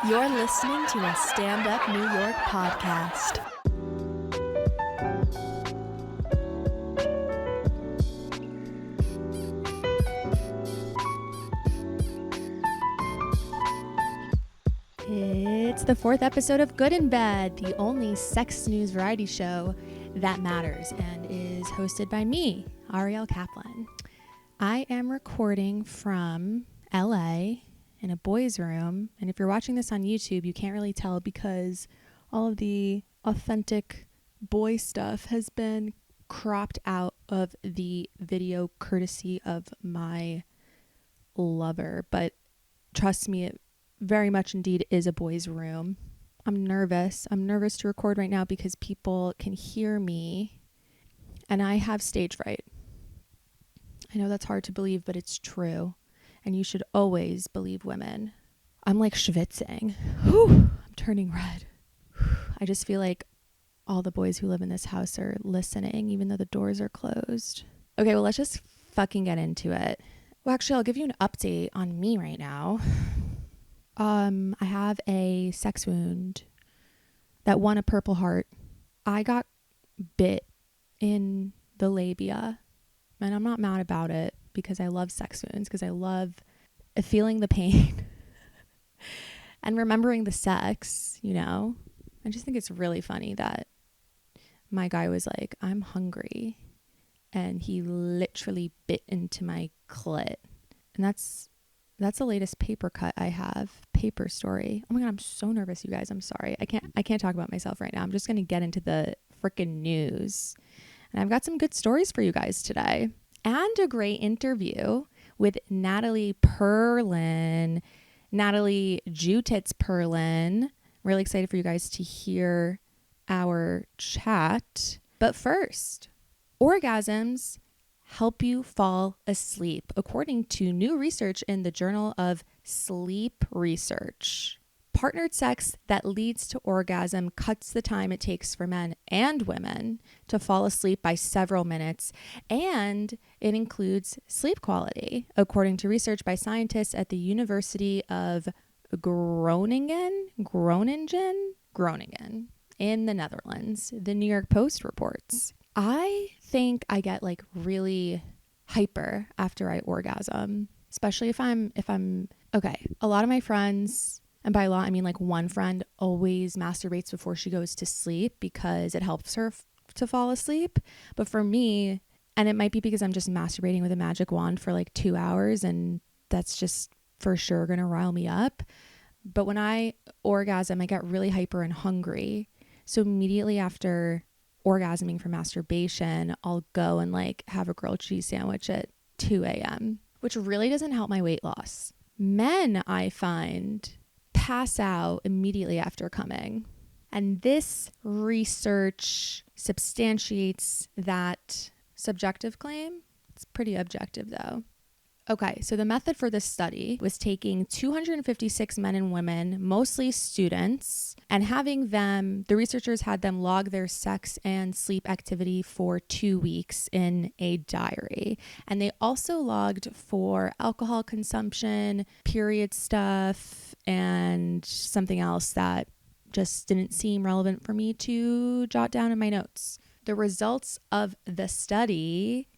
You're listening to a Stand Up New York podcast. It's the fourth episode of Good in Bed, the only sex news variety show that matters, and is hosted by me, Arielle Kaplan. I am recording from LA in a boys' room, and if you're watching this on YouTube, you can't really tell because all of the authentic boy stuff has been cropped out of the video courtesy of my lover. But trust me, it very much indeed is a boys' room. I'm nervous to record right now because people can hear me and I have stage fright. I know that's hard to believe, but it's true. And you should always believe women. I'm like schwitzing. Whew, I'm turning red. I just feel like all the boys who live in this house are listening, even though the doors are closed. Okay, well, let's just fucking get into it. Well, actually, I'll give you an update on me right now. I have a sex wound that won a Purple Heart. I got bit in the labia, and I'm not mad about it because I love sex wounds, because I love feeling the pain and remembering the sex, you know. I just think it's really funny that my guy was like, I'm hungry, and he literally bit into my clit. And that's the latest paper cut I have. Paper story. Oh my God, I'm so nervous, you guys. I'm sorry. I can't talk about myself right now. I'm just going to get into the freaking news. And I've got some good stories for you guys today. And a great interview with Natalie Perlin. Natalie Tits Perlin. Really excited for you guys to hear our chat. But first, orgasms help you fall asleep, according to new research in the Journal of Sleep Research. Partnered sex that leads to orgasm cuts the time it takes for men and women to fall asleep by several minutes, and it includes sleep quality, according to research by scientists at the University of Groningen in the Netherlands. The New York Post reports. I think I get like really hyper after I orgasm, especially if I'm okay. A lot of my friends, and by a lot, I mean like one friend, always masturbates before she goes to sleep because it helps her to fall asleep. But for me, and it might be because I'm just masturbating with a magic wand for like 2 hours, and that's just for sure going to rile me up. But when I orgasm, I get really hyper and hungry. So immediately after orgasming from masturbation, I'll go and like have a grilled cheese sandwich at 2 a.m., which really doesn't help my weight loss. Men, I find, pass out immediately after coming. And this research substantiates that subjective claim. It's pretty objective though. Okay, so the method for this study was taking 256 men and women, mostly students, and having them, the researchers had them log their sex and sleep activity for 2 weeks in a diary. And they also logged for alcohol consumption, period stuff, and something else that just didn't seem relevant for me to jot down in my notes. The results of the study,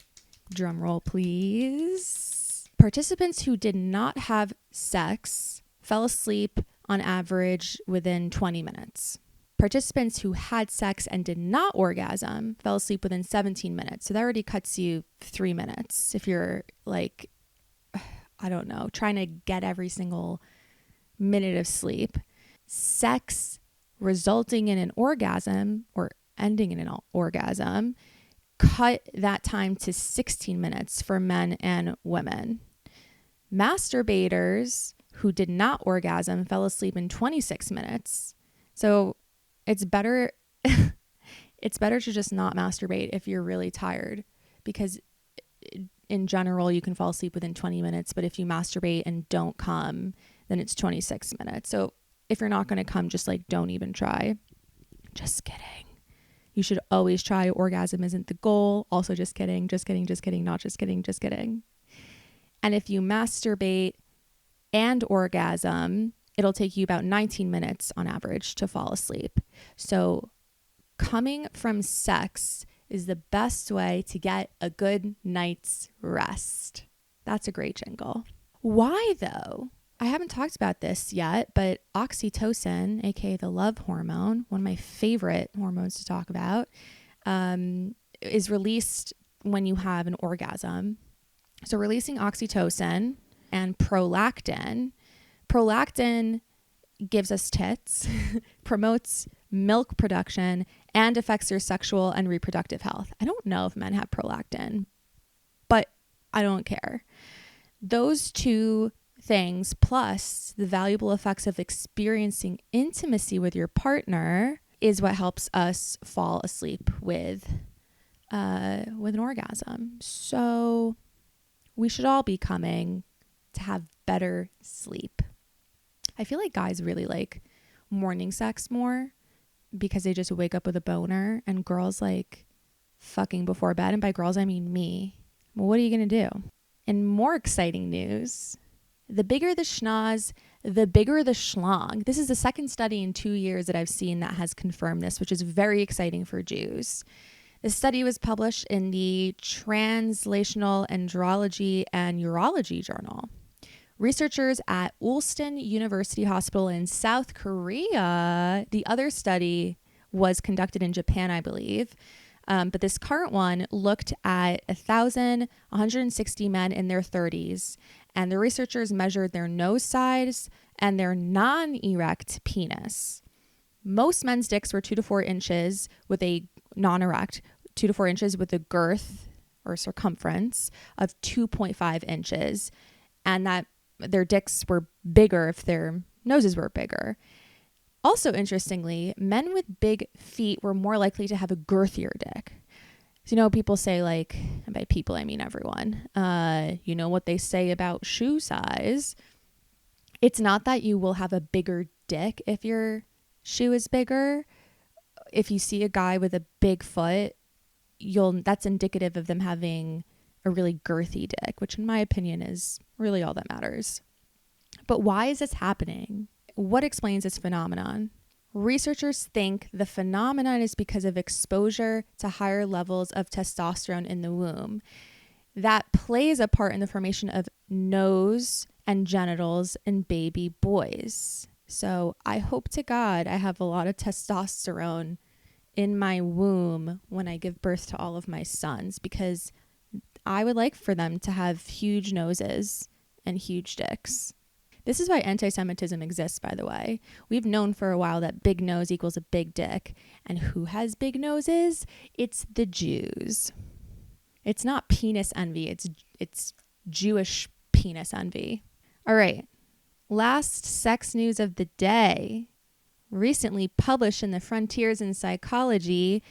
drum roll please. Participants who did not have sex fell asleep on average within 20 minutes. Participants who had sex and did not orgasm fell asleep within 17 minutes. So that already cuts you 3 minutes if you're like, I don't know, trying to get every single minute of sleep. Sex resulting in an orgasm or ending in an orgasm cut that time to 16 minutes for men and women. Masturbators who did not orgasm fell asleep in 26 minutes. So it's better to just not masturbate if you're really tired, because in general you can fall asleep within 20 minutes, but if you masturbate and don't come, then it's 26 minutes. So if you're not going to come, just like don't even try. Just kidding. You should always try. Orgasm isn't the goal. Also, just kidding, not just kidding, just kidding. And if you masturbate and orgasm, it'll take you about 19 minutes on average to fall asleep. So coming from sex is the best way to get a good night's rest. That's a great jingle. Why though? I haven't talked about this yet, but oxytocin, aka the love hormone, one of my favorite hormones to talk about, is released when you have an orgasm. So releasing oxytocin and prolactin. Prolactin gives us tits, promotes milk production, and affects your sexual and reproductive health. I don't know if men have prolactin, but I don't care. Those two things, plus the valuable effects of experiencing intimacy with your partner, is what helps us fall asleep with an orgasm. So we should all be coming to have better sleep. I feel like guys really like morning sex more because they just wake up with a boner, and girls like fucking before bed. And by girls, I mean me. Well, what are you going to do? In more exciting news, the bigger the schnoz, the bigger the schlong. This is the second study in 2 years that I've seen that has confirmed this, which is very exciting for Jews. The study was published in the Translational Andrology and Urology Journal. Researchers at Ulsan University Hospital in South Korea, the other study was conducted in Japan, I believe. But this current one looked at 1,160 men in their 30s, and the researchers measured their nose size and their non-erect penis. Most men's dicks were 2 to 4 inches with a non-erect, 2 to 4 inches with a girth or circumference of 2.5 inches, and that their dicks were bigger if their noses were bigger. Also, interestingly, men with big feet were more likely to have a girthier dick. So, people say, like, and by people, I mean everyone, you know what they say about shoe size. It's not that you will have a bigger dick if your shoe is bigger. If you see a guy with a big foot, that's indicative of them having a really girthy dick, which in my opinion is really all that matters. But why is this happening? What explains this phenomenon? Researchers think the phenomenon is because of exposure to higher levels of testosterone in the womb. That plays a part in the formation of nose and genitals in baby boys. So I hope to God I have a lot of testosterone in my womb when I give birth to all of my sons, because I would like for them to have huge noses and huge dicks. This is why anti-Semitism exists, by the way. We've known for a while that big nose equals a big dick. And who has big noses? It's the Jews. It's not penis envy. It's Jewish penis envy. All right. Last sex news of the day. Recently published in the Frontiers in Psychology,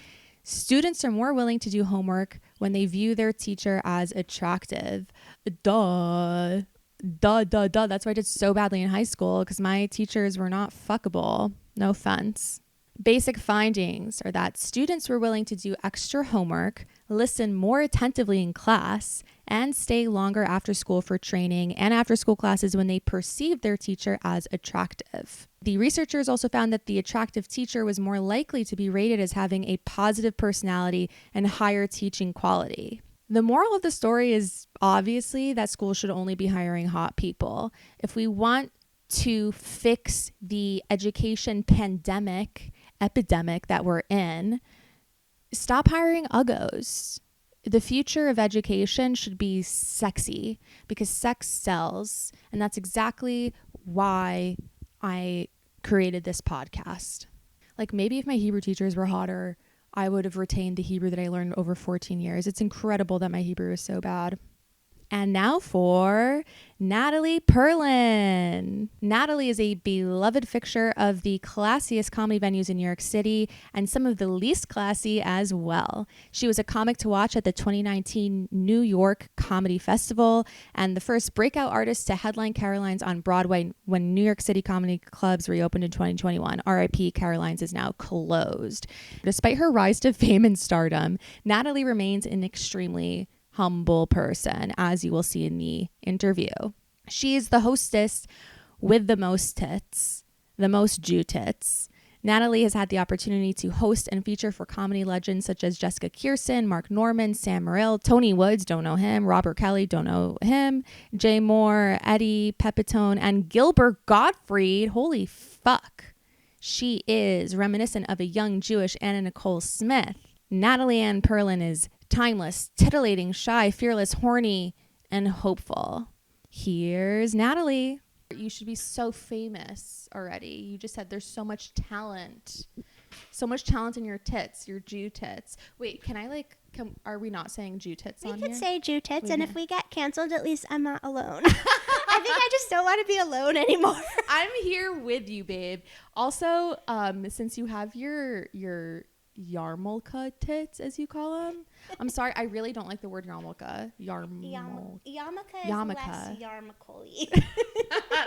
students are more willing to do homework when they view their teacher as attractive. Duh. That's why I did so badly in high school, because my teachers were not fuckable. No offense. Basic findings are that students were willing to do extra homework, listen more attentively in class, and stay longer after school for training and after school classes when they perceived their teacher as attractive. The researchers also found that the attractive teacher was more likely to be rated as having a positive personality and higher teaching quality. The moral of the story is obviously that schools should only be hiring hot people. If we want to fix the education epidemic that we're in, stop hiring uggos. The future of education should be sexy, because sex sells. And that's exactly why I created this podcast. Like, maybe if my Hebrew teachers were hotter, I would have retained the Hebrew that I learned over 14 years. It's incredible that my Hebrew is so bad. And now for Natalie Perlin. Natalie is a beloved fixture of the classiest comedy venues in New York City and some of the least classy as well. She was a comic to watch at the 2019 New York Comedy Festival and the first breakout artist to headline Caroline's on Broadway when New York City comedy clubs reopened in 2021. RIP, Caroline's is now closed. Despite her rise to fame and stardom, Natalie remains an extremely humble person, as you will see in the interview. She is the hostess with the most tits, the most Jew tits. Natalie has had the opportunity to host and feature for comedy legends such as Jessica Kirsten, Mark Norman, Sam Morril, Tony Woods, don't know him, Robert Kelly, don't know him, Jay Moore, Eddie Pepitone, and Gilbert Gottfried. Holy fuck. She is reminiscent of a young Jewish Anna Nicole Smith. Natalie Ann Perlin is timeless, titillating, shy, fearless, horny, and hopeful. Here's Natalie. You should be so famous already. You just said there's so much talent. So much talent in your tits, your Jew tits. Wait, are we not saying Jew tits on here? We could say Jew tits, and if we get canceled, at least I'm not alone. I think I just don't want to be alone anymore. I'm here with you, babe. Also, since you have your yarmulke tits, as you call them. I'm sorry, I really don't like the word yarmulke. Yarmulke is less yarmulke.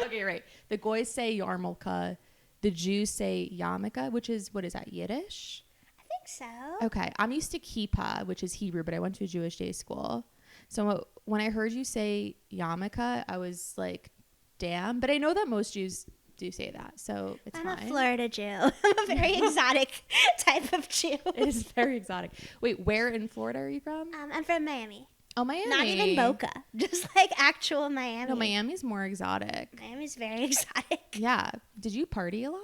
Okay, right. The goys say yarmulke. The Jews say yarmulke, which is, what is that, Yiddish? I think so. Okay, I'm used to kippah, which is Hebrew, but I went to a Jewish day school. So when I heard you say yarmulke, I was like, damn. But I know that most Jews do say that, so it's I'm fine. a Florida Jew. I'm a very exotic type of Jew. It is very exotic. Wait, where in Florida are you from? I'm from Miami. Oh, Miami. Not even Boca, just like actual Miami. No, Miami's more exotic. Miami's very exotic. Yeah. Did you party a lot?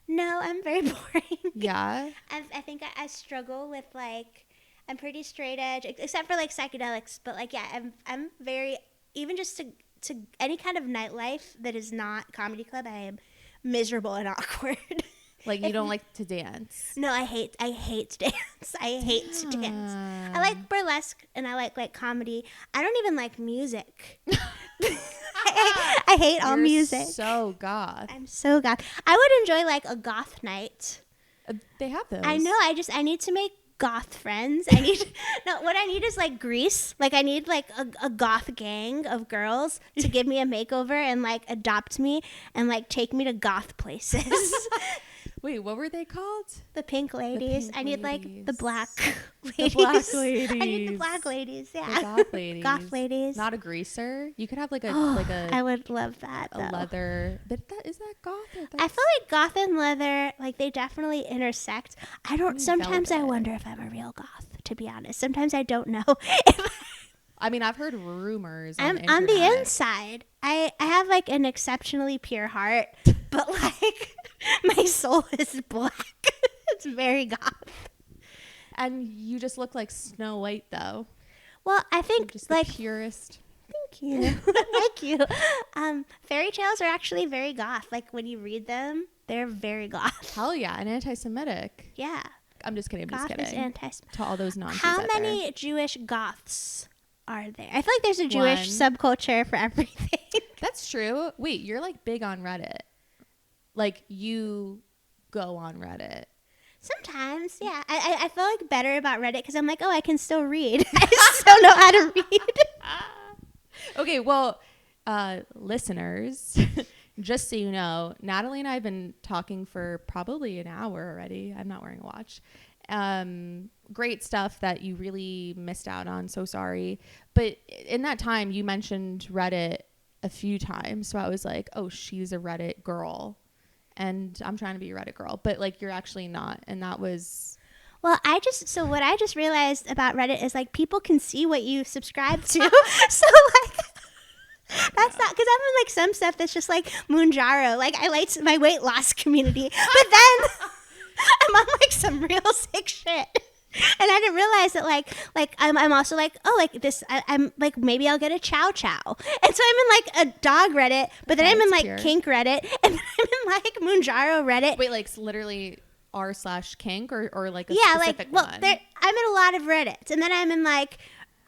No, I'm very boring. Yeah. I think I struggle with like, I'm pretty straight edge, except for like psychedelics. But like, yeah, I'm very, even just to any kind of nightlife that is not comedy club, I am miserable and awkward. Like you don't like to dance? No, I hate to dance. I hate to dance. I like burlesque and I like comedy. I don't even like music. I hate all music. So goth. I'm so goth. I would enjoy like a goth night. They have those. I know. I need to make goth friends. What I need is like Grease. Like I need like a goth gang of girls to give me a makeover and like adopt me and like take me to goth places. Wait, what were they called? The pink ladies. I need like the black ladies. The black ladies. I need the black ladies. Yeah. The goth ladies. Goth ladies. Not a greaser. You could have like a I would love that. A leather. But is that goth? I feel like goth and leather, like they definitely intersect. Sometimes I wonder if I'm a real goth, to be honest. Sometimes I don't know. I mean, I've heard rumors. On the inside, I have like an exceptionally pure heart, but like my soul is black. It's very goth. And you just look like Snow White, though. Well, I think you're just like the purest. Thank you. Thank you. Fairy tales are actually very goth. Like when you read them, they're very goth. Hell yeah, and anti-Semitic. Yeah. I'm just kidding. Goth is anti-Semitic. To all those Nazis How out many there. Jewish goths are there? I feel like there's a Jewish subculture for everything. That's true. Wait, you're like big on Reddit. Like you go on Reddit. Sometimes, yeah. I feel like better about Reddit because I'm like, oh, I can still read. I still know how to read. Okay, well, listeners, just so you know, Natalie and I have been talking for probably an hour already. I'm not wearing a watch. Great stuff that you really missed out on. So sorry. But in that time, you mentioned Reddit a few times. So I was like, oh, she's a Reddit girl. And I'm trying to be a Reddit girl. But like, you're actually not. And that was... Well, what I just realized about Reddit is like people can see what you subscribe to. So like... That's not because I'm in like some stuff that's just like Moonjaro. Like I like my weight loss community, but then I'm on like some real sick shit, and I didn't realize that like I'm also like, oh, like this I'm like maybe I'll get a chow chow, and so I'm in like a dog Reddit, but then I'm in like kink Reddit, and then I'm in like Moonjaro Reddit. Wait, like literally r/kink or like a specific one? I'm in a lot of Reddits, and then I'm in like,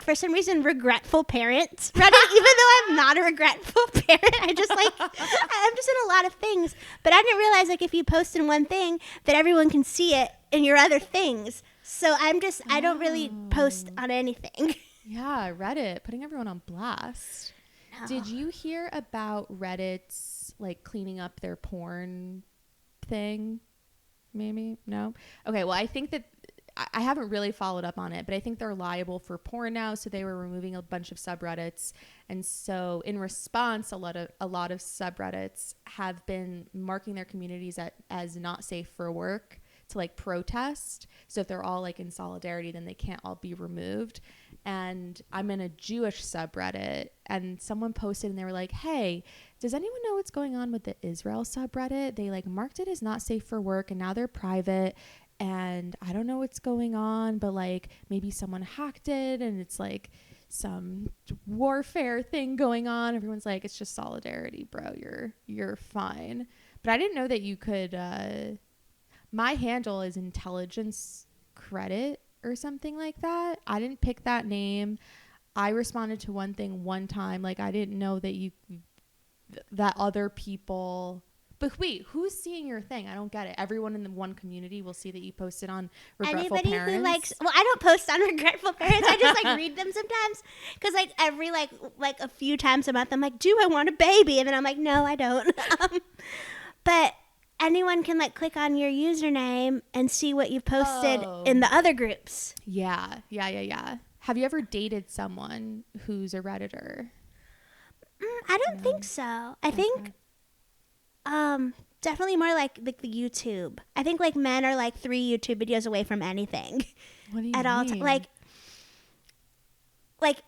for some reason, regretful parents Reddit, even though I'm not a regretful parent. I'm just in a lot of things. But I didn't realize like if you post in one thing that everyone can see it in your other things. So I don't really post on anything. Yeah, Reddit, putting everyone on blast. No. Did you hear about Reddit's like cleaning up their porn thing? Maybe? No? Okay, well, I think that I haven't really followed up on it, but I think they're liable for porn now. So they were removing a bunch of subreddits. And so in response, a lot of subreddits have been marking their communities as not safe for work to like protest. So if they're all like in solidarity, then they can't all be removed. And I'm in a Jewish subreddit, and someone posted and they were like, hey, does anyone know what's going on with the Israel subreddit? They like marked it as not safe for work, and now they're private, and I don't know what's going on, but like maybe someone hacked it and it's like some warfare thing going on. Everyone's like, it's just solidarity, bro. You're fine. But I didn't know that you could my handle is intelligence credit or something like that. I didn't pick that name. I responded to one thing one time. Like, I didn't know that that other people. But wait, who's seeing your thing? I don't get it. Everyone in the one community will see that you posted on regretful Anybody parents. who likes, well, I don't post on regretful parents. I just like read them sometimes because like every like a few times a month I'm like, do I want a baby? And then I'm like, no, I don't. But anyone can like click on your username and see what you've posted in the other groups. Yeah. Have you ever dated someone who's a Redditor? I don't think so. I think definitely more like the YouTube. I think like men are like 3 YouTube videos away from anything. What do you at mean? all like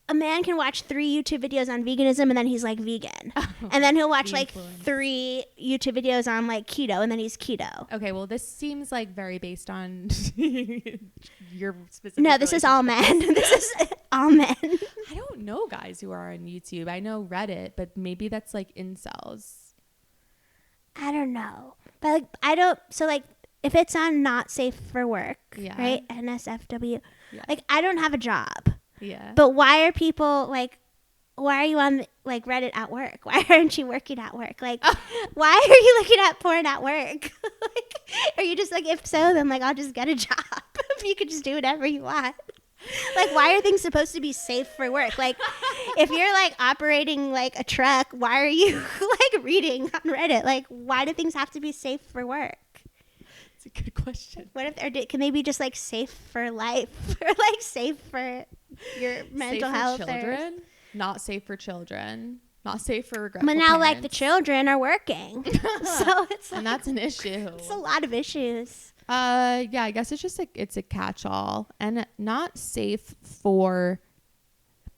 a man can watch 3 YouTube videos on veganism and then he's like vegan. And then he'll watch like 3 YouTube videos on like keto and then he's keto. Okay, well this seems like very based on your specific. No, this is all men. This is all men. I don't know guys who are on YouTube. I know Reddit, but maybe that's like incels. I don't know. But like I don't, so like if it's on not safe for work, right? NSFW. Yeah. Like I don't have a job. Yeah. But why are people like, why are you on like Reddit at work? Why aren't you working at work? Like, why are you looking at porn at work? Like, are you just like, if so, then like, I'll just get a job. You could just do whatever you want. Like, why are things supposed to be safe for work? Like, if you're like operating like a truck, why are you like reading on Reddit? Like, why do things have to be safe for work? It's a good question. What if can they be just like safe for life or like safe for your mental health? Children? Not safe for children. Not safe for regretful But now parents. like the children are working. So it's like, and that's an issue. It's a lot of issues. Yeah, I guess it's just like it's a catch-all and not safe for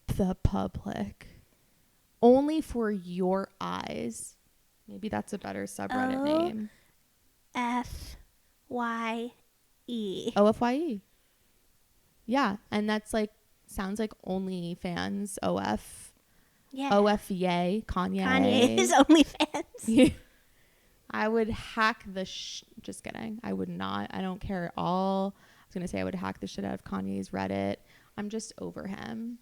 the public. Only for your eyes. Maybe that's a better subreddit name. OFYE. OFYE. Yeah, and that's like sounds like OnlyFans. Yeah. OFYE. Kanye is OnlyFans. I would hack the just kidding. I would not. I don't care at all. I was gonna say I would hack the shit out of Kanye's Reddit. I'm just over him,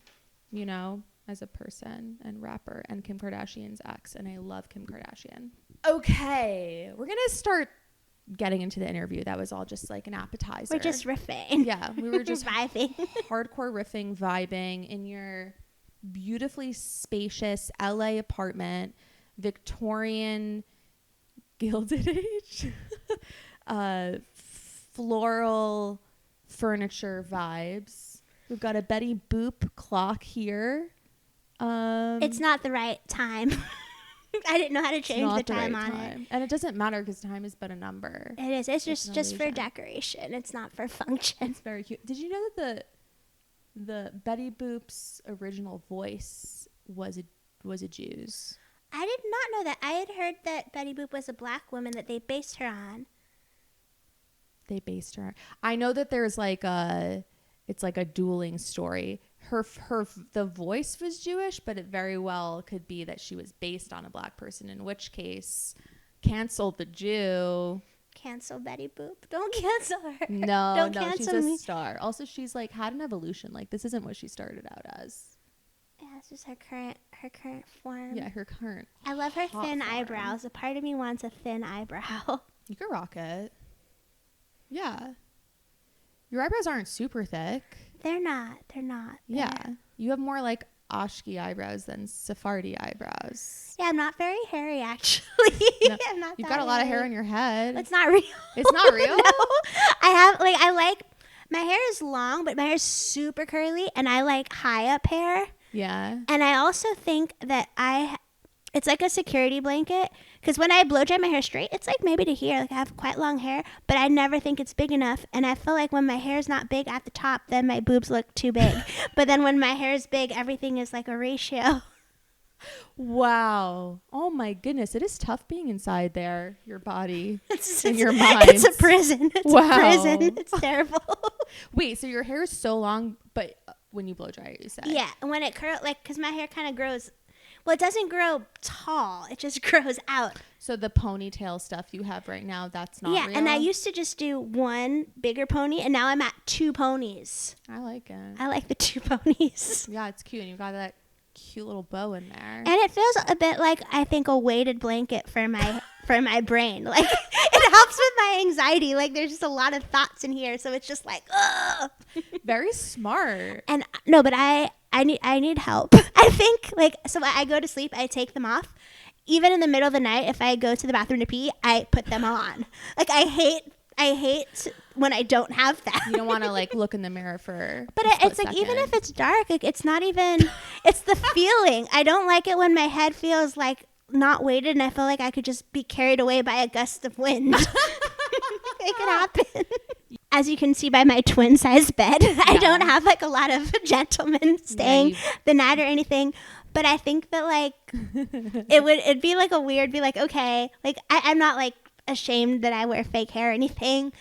you know, as a person and rapper and Kim Kardashian's ex, and I love Kim Kardashian. Okay, we're gonna start getting into the interview. That was all just like an appetizer. We're just riffing. Yeah, we were just vibing. Hardcore riffing, vibing in your beautifully spacious LA apartment, Victorian Gilded Age, floral furniture vibes. We've got a Betty Boop clock here. It's not the right time. I didn't know how to change the time on it. And it doesn't matter because time is but a number. It is. It's just for decoration. It's not for function. It's very cute. Did you know that the Betty Boop's original voice was a Jew's? I did not know that. I had heard that Betty Boop was a black woman that they based her on. They based her. I know that there's like it's like a dueling story. The voice was Jewish, but it very well could be that she was based on a black person, in which case cancel the Jew. Cancel Betty Boop. Don't cancel her. No, she's a me. star. Also, she's like had an evolution. Like this isn't what she started out as. Yeah, it's just her current form. Yeah, her current. I love her thin form. eyebrows. A part of me wants a thin eyebrow. You could rock it. Yeah. Your eyebrows aren't super thick. They're not. Yeah. You have more like Ashki eyebrows than Sephardi eyebrows. Yeah, I'm not very hairy, actually. No, I'm not you've that got a lot of hair hairy. on your head. It's not real. It's not real? No. I like, my hair is long, but my hair is super curly, and I like high up hair. Yeah. And I also think that it's like a security blanket, because when I blow dry my hair straight, it's like maybe to here. Like I have quite long hair, but I never think it's big enough. And I feel like when my hair is not big at the top, then my boobs look too big. But then when my hair is big, everything is like a ratio. Wow. Oh my goodness. It is tough being inside there, your body It's and your mind. It's a prison. It's a prison. It's terrible. Wait, so your hair is so long, but when you blow dry it, you say? Yeah. And when it curls, like, because my hair kind of grows, well, it doesn't grow tall. It just grows out. So the ponytail stuff you have right now, that's not real? Yeah, and I used to just do one bigger pony, and now I'm at 2 ponies. I like it. I like the 2 ponies. Yeah, it's cute. And you've got that cute little bow in there. And it feels a bit like, I think, a weighted blanket for my for my brain. Like, it helps with my anxiety. Like, there's just a lot of thoughts in here, so it's just like, ugh. Very smart. And no, but I need help. I think, like, so I go to sleep, I take them off. Even in the middle of the night, if I go to the bathroom to pee, I put them on. Like, I hate when I don't have them. You don't want to like look in the mirror for But a it's split like, even second. if it's dark, like, it's not even, it's the feeling. I don't like it when my head feels like not weighted and I feel like I could just be carried away by a gust of wind. It could happen. As you can see by my twin size bed, I don't have like a lot of gentlemen staying the night or anything. But I think that like it'd be like a weird, be like, okay, like I'm not like ashamed that I wear fake hair or anything,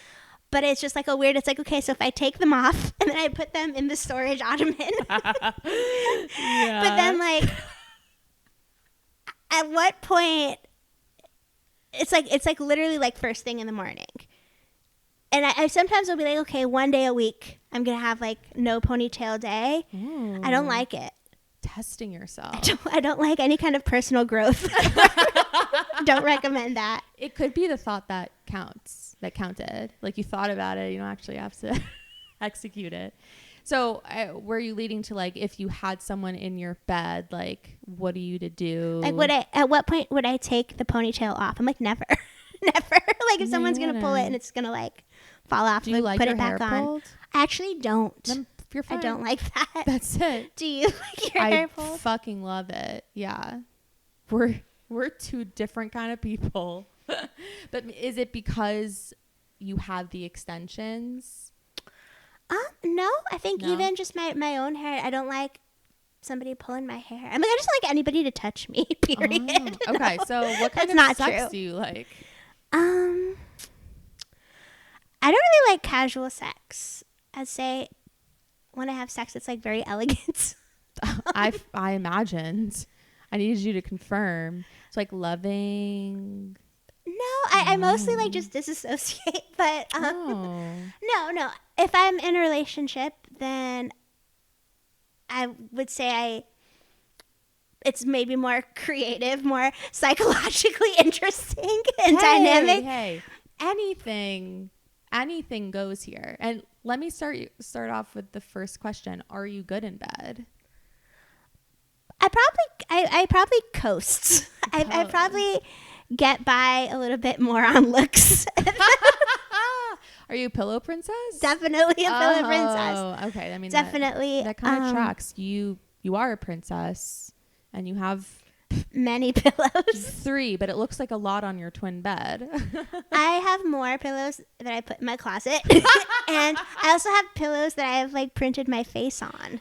but it's just like a weird, it's like, okay, so if I take them off and then I put them in the storage ottoman, Yeah. but then like at what point it's like literally like first thing in the morning. And I sometimes will be like, okay, one day a week I'm gonna have like no ponytail day. I don't like it. Testing yourself. I don't like any kind of personal growth. Don't recommend that. It could be the thought that counted. Like you thought about it, you don't actually have to execute it. So were you leading to like, if you had someone in your bed, like what are you to do? Like at what point would I take the ponytail off? I'm like, never. Never. Like if someone's going to pull it and it's going to like fall off, do you like put your it back hair on. pulled? I actually don't. Then you're fine. I don't like that. That's it. Do you like your hair I pulled? fucking love it. Yeah. We're 2 different kind of people. But is it because you have the extensions? No, I think No? even just my own hair, I don't like somebody pulling my hair. I mean, I just like anybody to touch me, period. Oh, okay, so what kind That's of not sex true. do you like? I don't really like casual sex. I'd say when I have sex, it's like very elegant. I imagined. I needed you to confirm. It's like loving. No, I mostly like just disassociate, but Oh. no. If I'm in a relationship, then I would say it's maybe more creative, more psychologically interesting and dynamic. Hey, anything goes here. And let me start off with the first question. Are you good in bed? I probably coast. I probably get by a little bit more on looks. Are you a pillow princess? Definitely a pillow princess. Oh, okay. I mean, Definitely. that kind of tracks. You are a princess, and you have many pillows. 3, but it looks like a lot on your twin bed. I have more pillows that I put in my closet, and I also have pillows that I have like printed my face on.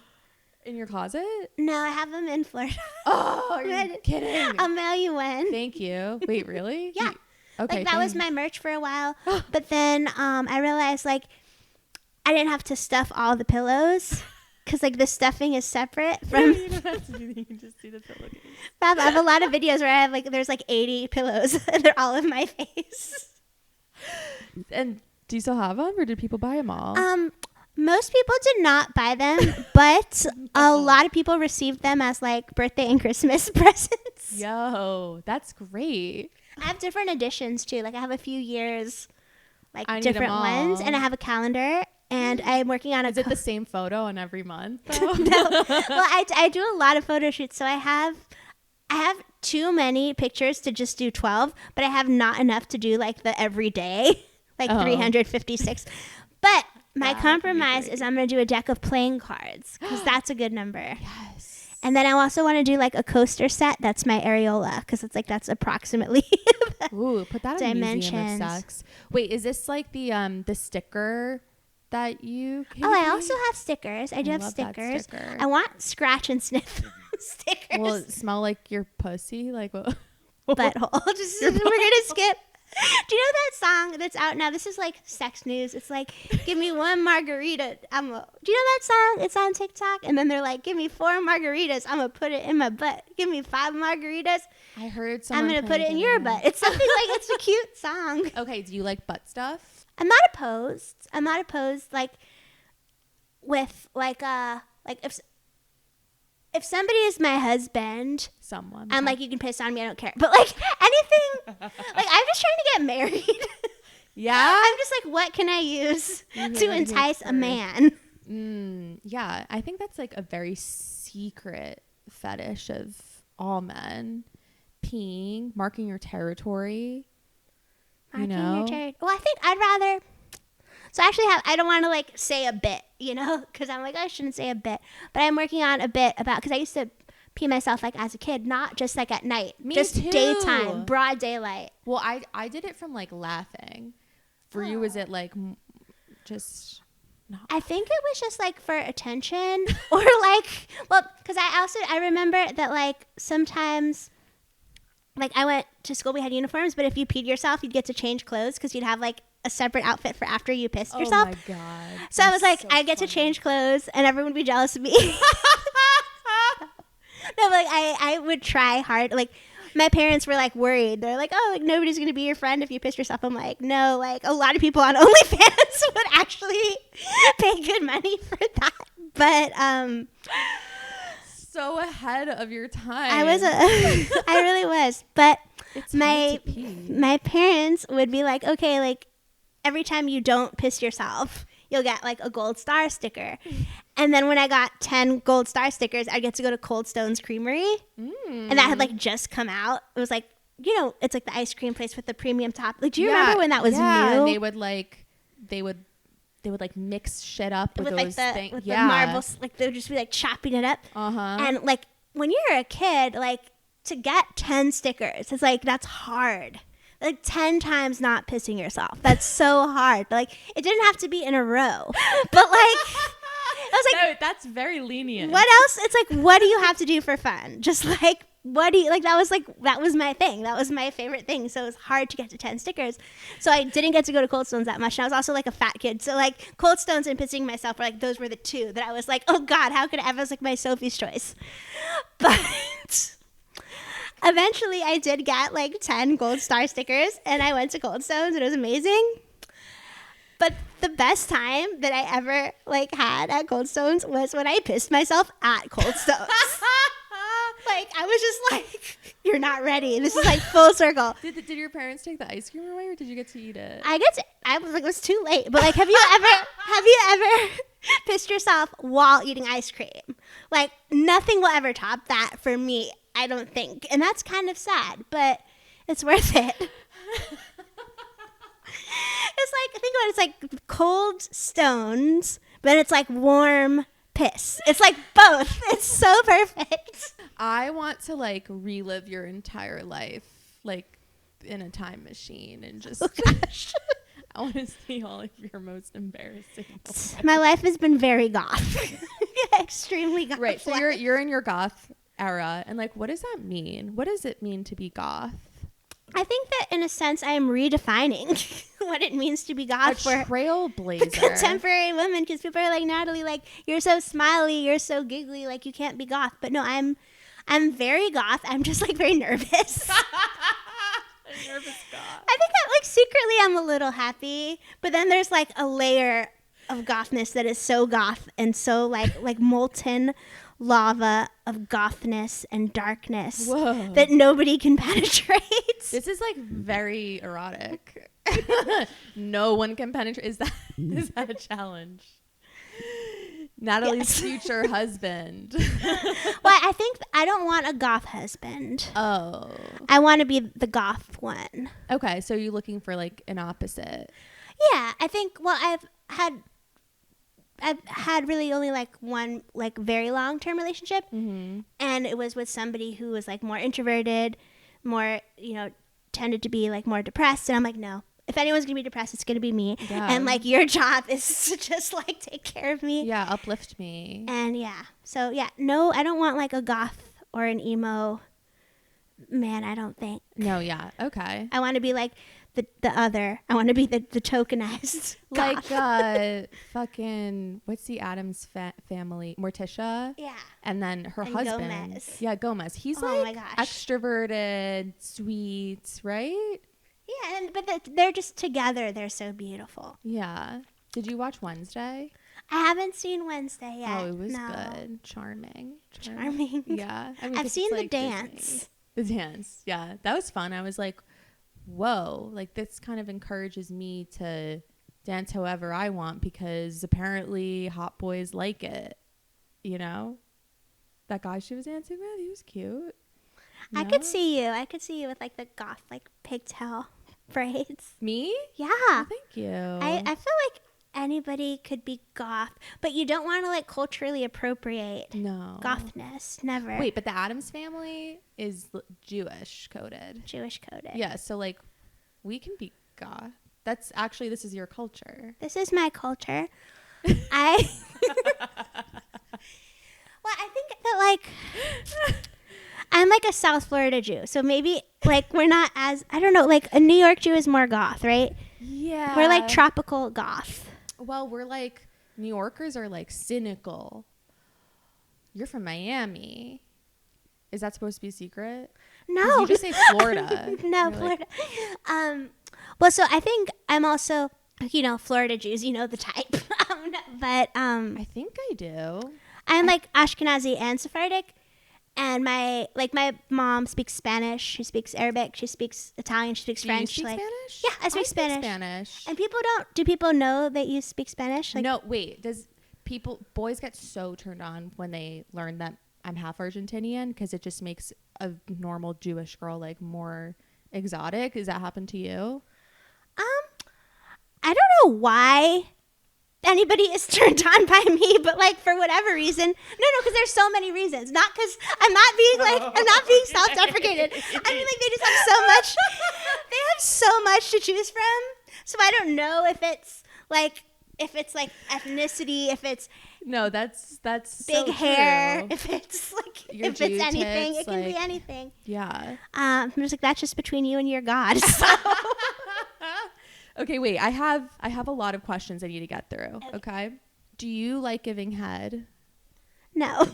In your closet? No, I have them in Florida. Oh, are you kidding? I'll mail you one. Thank you. Wait, really? Yeah. Okay. Like that was my merch for a while, but then I realized like I didn't have to stuff all the pillows because like the stuffing is separate from. You don't have to do that. You can just do the pillowcase. I have a lot of videos where I have like there's like 80 pillows and they're all of my face. And do you still have them, or did people buy them all? Most people did not buy them, but a lot of people received them as like birthday and Christmas presents. Yo, that's great. I have different editions too. Like I have a few years, like I need different them ones, all. and I have a calendar. and I'm working on Is it the same photo on every month? No. Well, I do a lot of photo shoots, so I have too many pictures to just do 12, but I have not enough to do like the everyday, like 356. But my compromise is I'm going to do a deck of playing cards because that's a good number. Yes. And then I also want to do like a coaster set. That's my areola because it's like that's approximately Ooh, put that in dimensions. Museum of Sex. Wait, is this like the sticker that you gave I me? also have stickers. I do have love that stickers. sticker. I want scratch and sniff stickers. Will it smell like your pussy? Like what? Butthole. We're gonna skip. Do you know that song that's out now? This is like sex news. It's like, give me one margarita. Do you know that song? It's on TikTok. And then they're like, give me 4 margaritas. I'm gonna put it in my butt. Give me 5 margaritas. I heard someone. I'm gonna put it in your butt. It's something like it's a cute song. Okay. Do you like butt stuff? I'm not opposed. Like with like if somebody is my husband, Someone. I'm like, you can piss on me, I don't care. But like anything, like I'm just trying to get married. Yeah. I'm just like, what can I use to entice a man? Yeah, I think that's like a very secret fetish of all men. Peeing, marking your territory. Well, I think I'd rather. So I actually I don't want to like say a bit, because I'm like, I shouldn't say a bit. But I'm working on a bit about, because I used to pee myself like as a kid, not just like at night. Me just too. Daytime, broad daylight. Well, I did it from like laughing. For you, is it like just not? I think it was just like for attention or like, well, because I remember that like sometimes, like I went to school, we had uniforms, but if you peed yourself, you'd get to change clothes because you'd have like a separate outfit for after you pissed yourself. Oh my God. So I was like, I get to change clothes and everyone would be jealous of me. No, but like I would try hard. Like my parents were like worried. They're like, oh, like nobody's going to be your friend if you piss yourself. I'm like, no, like a lot of people on OnlyFans would actually pay good money for that. But, so ahead of your time. I really was. But It's my parents would be like, okay, like every time you don't piss yourself, you'll get like a gold star sticker. And then when I got 10 gold star stickers, I'd get to go to Cold Stone's Creamery. And that had like just come out. It was like, it's like the ice cream place with the premium top. Like, do you remember when that was new? And they would mix shit up with those things. With the marbles, like they would just be like chopping it up. And like when you're a kid, like to get 10 stickers, it's like, that's hard. Like 10 times not pissing yourself. That's so hard. Like it didn't have to be in a row, but like I was like, no, that's very lenient. What else? It's like, what do you have to do for fun? Just like, what do you like? That was my thing. That was my favorite thing. So it was hard to get to 10 stickers. So I didn't get to go to Cold Stones that much. And I was also like a fat kid. So like Cold Stones and pissing myself were like, those were the two that I was like, oh God, how could I ever? It was like my Sophie's choice. But eventually I did get like 10 gold star stickers and I went to Cold Stones and it was amazing. But the best time that I ever like had at Cold Stones was when I pissed myself at Cold Stones. Like I was just like, you're not ready. This is like full circle. Did your parents take the ice cream away or did you get to eat it? I was like, it was too late. But like, have you ever pissed yourself while eating ice cream? Like nothing will ever top that for me, I don't think. And that's kind of sad, but it's worth it. It's like, think about it, it's like Cold Stones, but it's like warm piss. It's like both. It's so perfect. I want to like relive your entire life, like in a time machine and just, I want to see all of your most embarrassing moments. My life has been very goth. Extremely goth. Right. So you're in your goth era and like, what does that mean? What does it mean to be goth? I think that in a sense I am redefining what it means to be goth for trailblazer. Contemporary women, because people are like, Natalie, like you're so smiley, you're so giggly, like you can't be goth. But no, I'm very goth. I'm just like very nervous. A nervous goth. I think that like secretly I'm a little happy, but then there's like a layer of gothness that is so goth and so like molten lava of gothness and darkness that nobody can penetrate. This is like very erotic. No one can penetrate. Is that a challenge? Natalie's future husband. Well, I think I don't want a goth husband. Oh. I want to be the goth one. Okay, so you're looking for like an opposite. Yeah, I think. Well, I've had really only like one like very long-term relationship, Mm-hmm. and it was with somebody who was like more introverted, more tended to be like more depressed, and I'm like, no. If anyone's gonna be depressed, it's gonna be me. Yeah. And like your job is to just like take care of me. Yeah, uplift me. And so no, I don't want like a goth or an emo man. I don't think. No, yeah, okay. I want to be like the other. I want to be the tokenized goth. Like fucking what's the Addams family? Morticia. Yeah. And then her And husband. Gomez. Yeah, Gomez. He's Oh like my gosh. extroverted, sweet, right? Yeah, but they're just together. They're so beautiful. Yeah. Did you watch Wednesday? I haven't seen Wednesday yet. Oh, it was No. good. Charming. Yeah. I mean, I've 'cause seen it's the like dance. Disney. The dance. Yeah. That was fun. I was like, whoa, like this kind of encourages me to dance however I want because apparently hot boys like it. You know? That guy she was dancing with, he was cute. I No? could see you with like the goth like pigtail braids. Me? Yeah. Oh, thank you. I feel like anybody could be goth, but you don't want to like culturally appropriate No. gothness. Never. Wait, but the Addams family is Jewish coded. Jewish coded. Yeah, so like we can be goth. That's actually, this is your culture. This is my culture. I think that like I'm like a South Florida Jew, so maybe like we're not as, I don't know, like a New York Jew is more goth, right? Yeah. We're like tropical goth. Well, we're like, New Yorkers are like cynical. You're from Miami. Is that supposed to be a secret? 'Cause No. you just say Florida. No, You're like, Florida. Well, so I think I'm also, Florida Jews, the type. But I think I do. I'm like Ashkenazi and Sephardic. And my mom speaks Spanish. She speaks Arabic. She speaks Italian. She speaks Do French. you speak like, Spanish? Yeah, I speak Spanish. Spanish. And do people know that you speak Spanish? Like, No, wait. Boys get so turned on when they learn that I'm half Argentinian because it just makes a normal Jewish girl like more exotic. Does that happen to you? I don't know why anybody is turned on by me, but like for whatever reason, because there's so many reasons. Not because I'm not being self-deprecated. I mean, like they just have so much to choose from. So I don't know if it's like ethnicity, if it's No, that's big so hair, true. if it's like Your if it's Jew anything, tits, it can be like- anything. Yeah. I'm just like, that's just between you and your God. So. Okay, wait. I have a lot of questions I need to get through. Okay. Do you like giving head? No.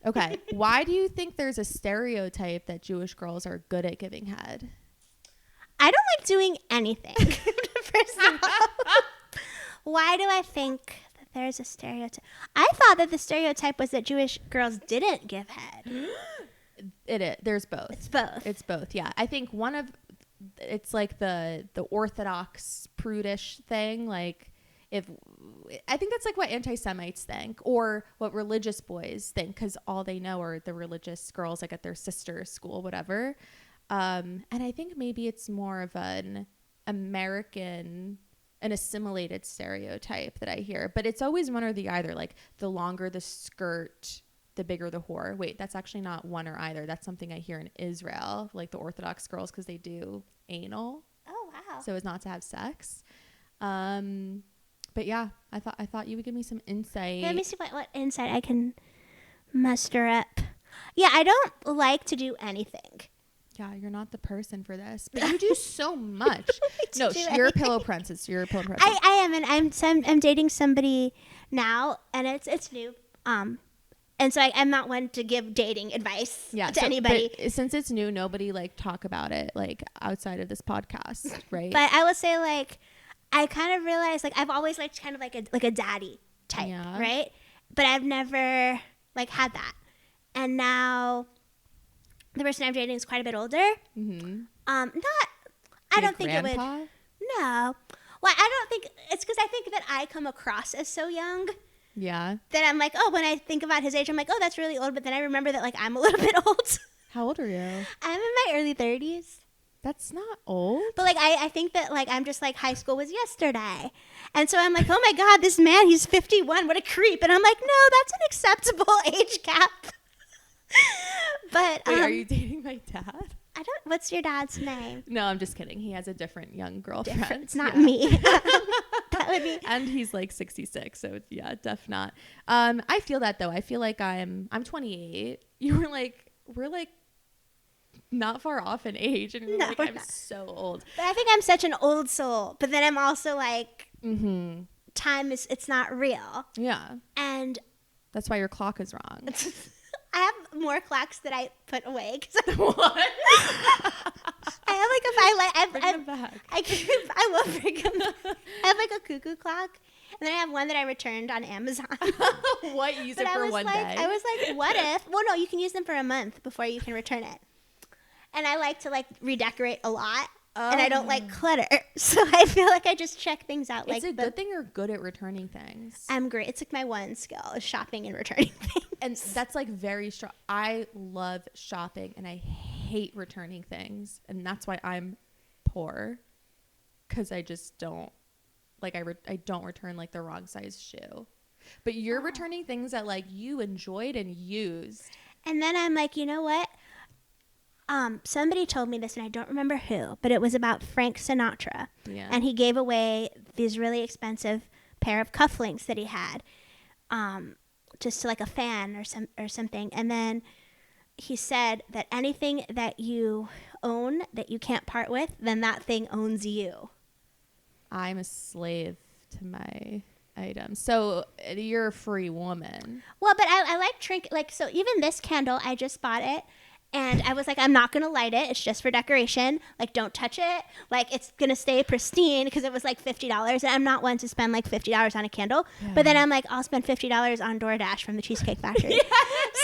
Okay. Why do you think there's a stereotype that Jewish girls are good at giving head? I don't like doing anything. First of all, why do I think that there's a stereotype? I thought that the stereotype was that Jewish girls didn't give head. There's both. It's both. It's both. Yeah. I think it's like the orthodox prudish thing. Like I think that's like what anti-Semites think or what religious boys think because all they know are the religious girls like at their sister's school, whatever. And I think maybe it's more of an American, an assimilated stereotype that I hear, but it's always one or the either. Like the longer the skirt, the bigger the whore. Wait, that's actually not one or either. That's something I hear in Israel, like the Orthodox girls, because they do anal. Oh wow. So as not to have sex. But yeah, I thought you would give me some insight. Let me see what insight I can muster up. Yeah, I don't like to do anything. Yeah, you're not the person for this, but you do so much. No, do you're a anything. pillow princess. You're a pillow princess. I am, and I'm dating somebody now, and it's new. And so I'm not one to give dating advice to anybody. But since it's new, nobody like talk about it like outside of this podcast, right? But I would say like I kind of realized like I've always liked kind of like a daddy type, Yeah. right? But I've never like had that, and now the person I'm dating is quite a bit older. Mm-hmm. I don't think it would. grandpa? No. Well, I don't think it's because I think that I come across as so young. Yeah. That I'm like, oh, when I think about his age, I'm like, oh, that's really old. But then I remember that like I'm a little bit old. How old are you? I'm in my early 30s. That's not old. But like I think that like I'm just like high school was yesterday. And so I'm like, oh my God, this man, he's 51. What a creep. And I'm like, no, that's an acceptable age gap. But wait, are you dating my dad? I don't. What's your dad's name? No, I'm just kidding. He has a different young girlfriend. It's not me. That would be. And he's like 66, so it's, yeah, def not. I feel that though. I feel like I'm 28. We're like not far off in age, and No, like we're I'm not. so old. But I think I'm such an old soul. But then I'm also like, time is, it's not real. Yeah, And that's why your clock is wrong. I have more clocks that I put away. What? I have like if I like Bring them back. I will bring them back. I have like a cuckoo clock, and then I have one that I returned on Amazon. What? Use But it for one like, day? I was like, what if? Well, no, you can use them for a month before you can return it. And I like to like redecorate a lot, and I don't like clutter, so I feel like I just check things out. It's a good thing you're good at returning things. I'm great. It's like my one skill is shopping and returning things. And that's like very strong. I love shopping and I hate returning things. And that's why I'm poor. Because I just don't, like, I don't return like the wrong size shoe. But you're returning things that like you enjoyed and used. And then I'm like, you know what? Somebody told me this and I don't remember who, but it was about Frank Sinatra. Yeah. And he gave away these really expensive pair of cufflinks that he had. Just to like a fan or something. And then he said that anything that you own that you can't part with, then that thing owns you. I'm a slave to my items. So you're a free woman. Well, but I like trinket. Like, so even this candle, I just bought it. And I was like, I'm not going to light it. It's just for decoration. Like, don't touch it. Like, it's going to stay pristine because it was like $50. And I'm not one to spend like $50 on a candle. Yeah. But then I'm like, I'll spend $50 on DoorDash from the Cheesecake Factory. Yes.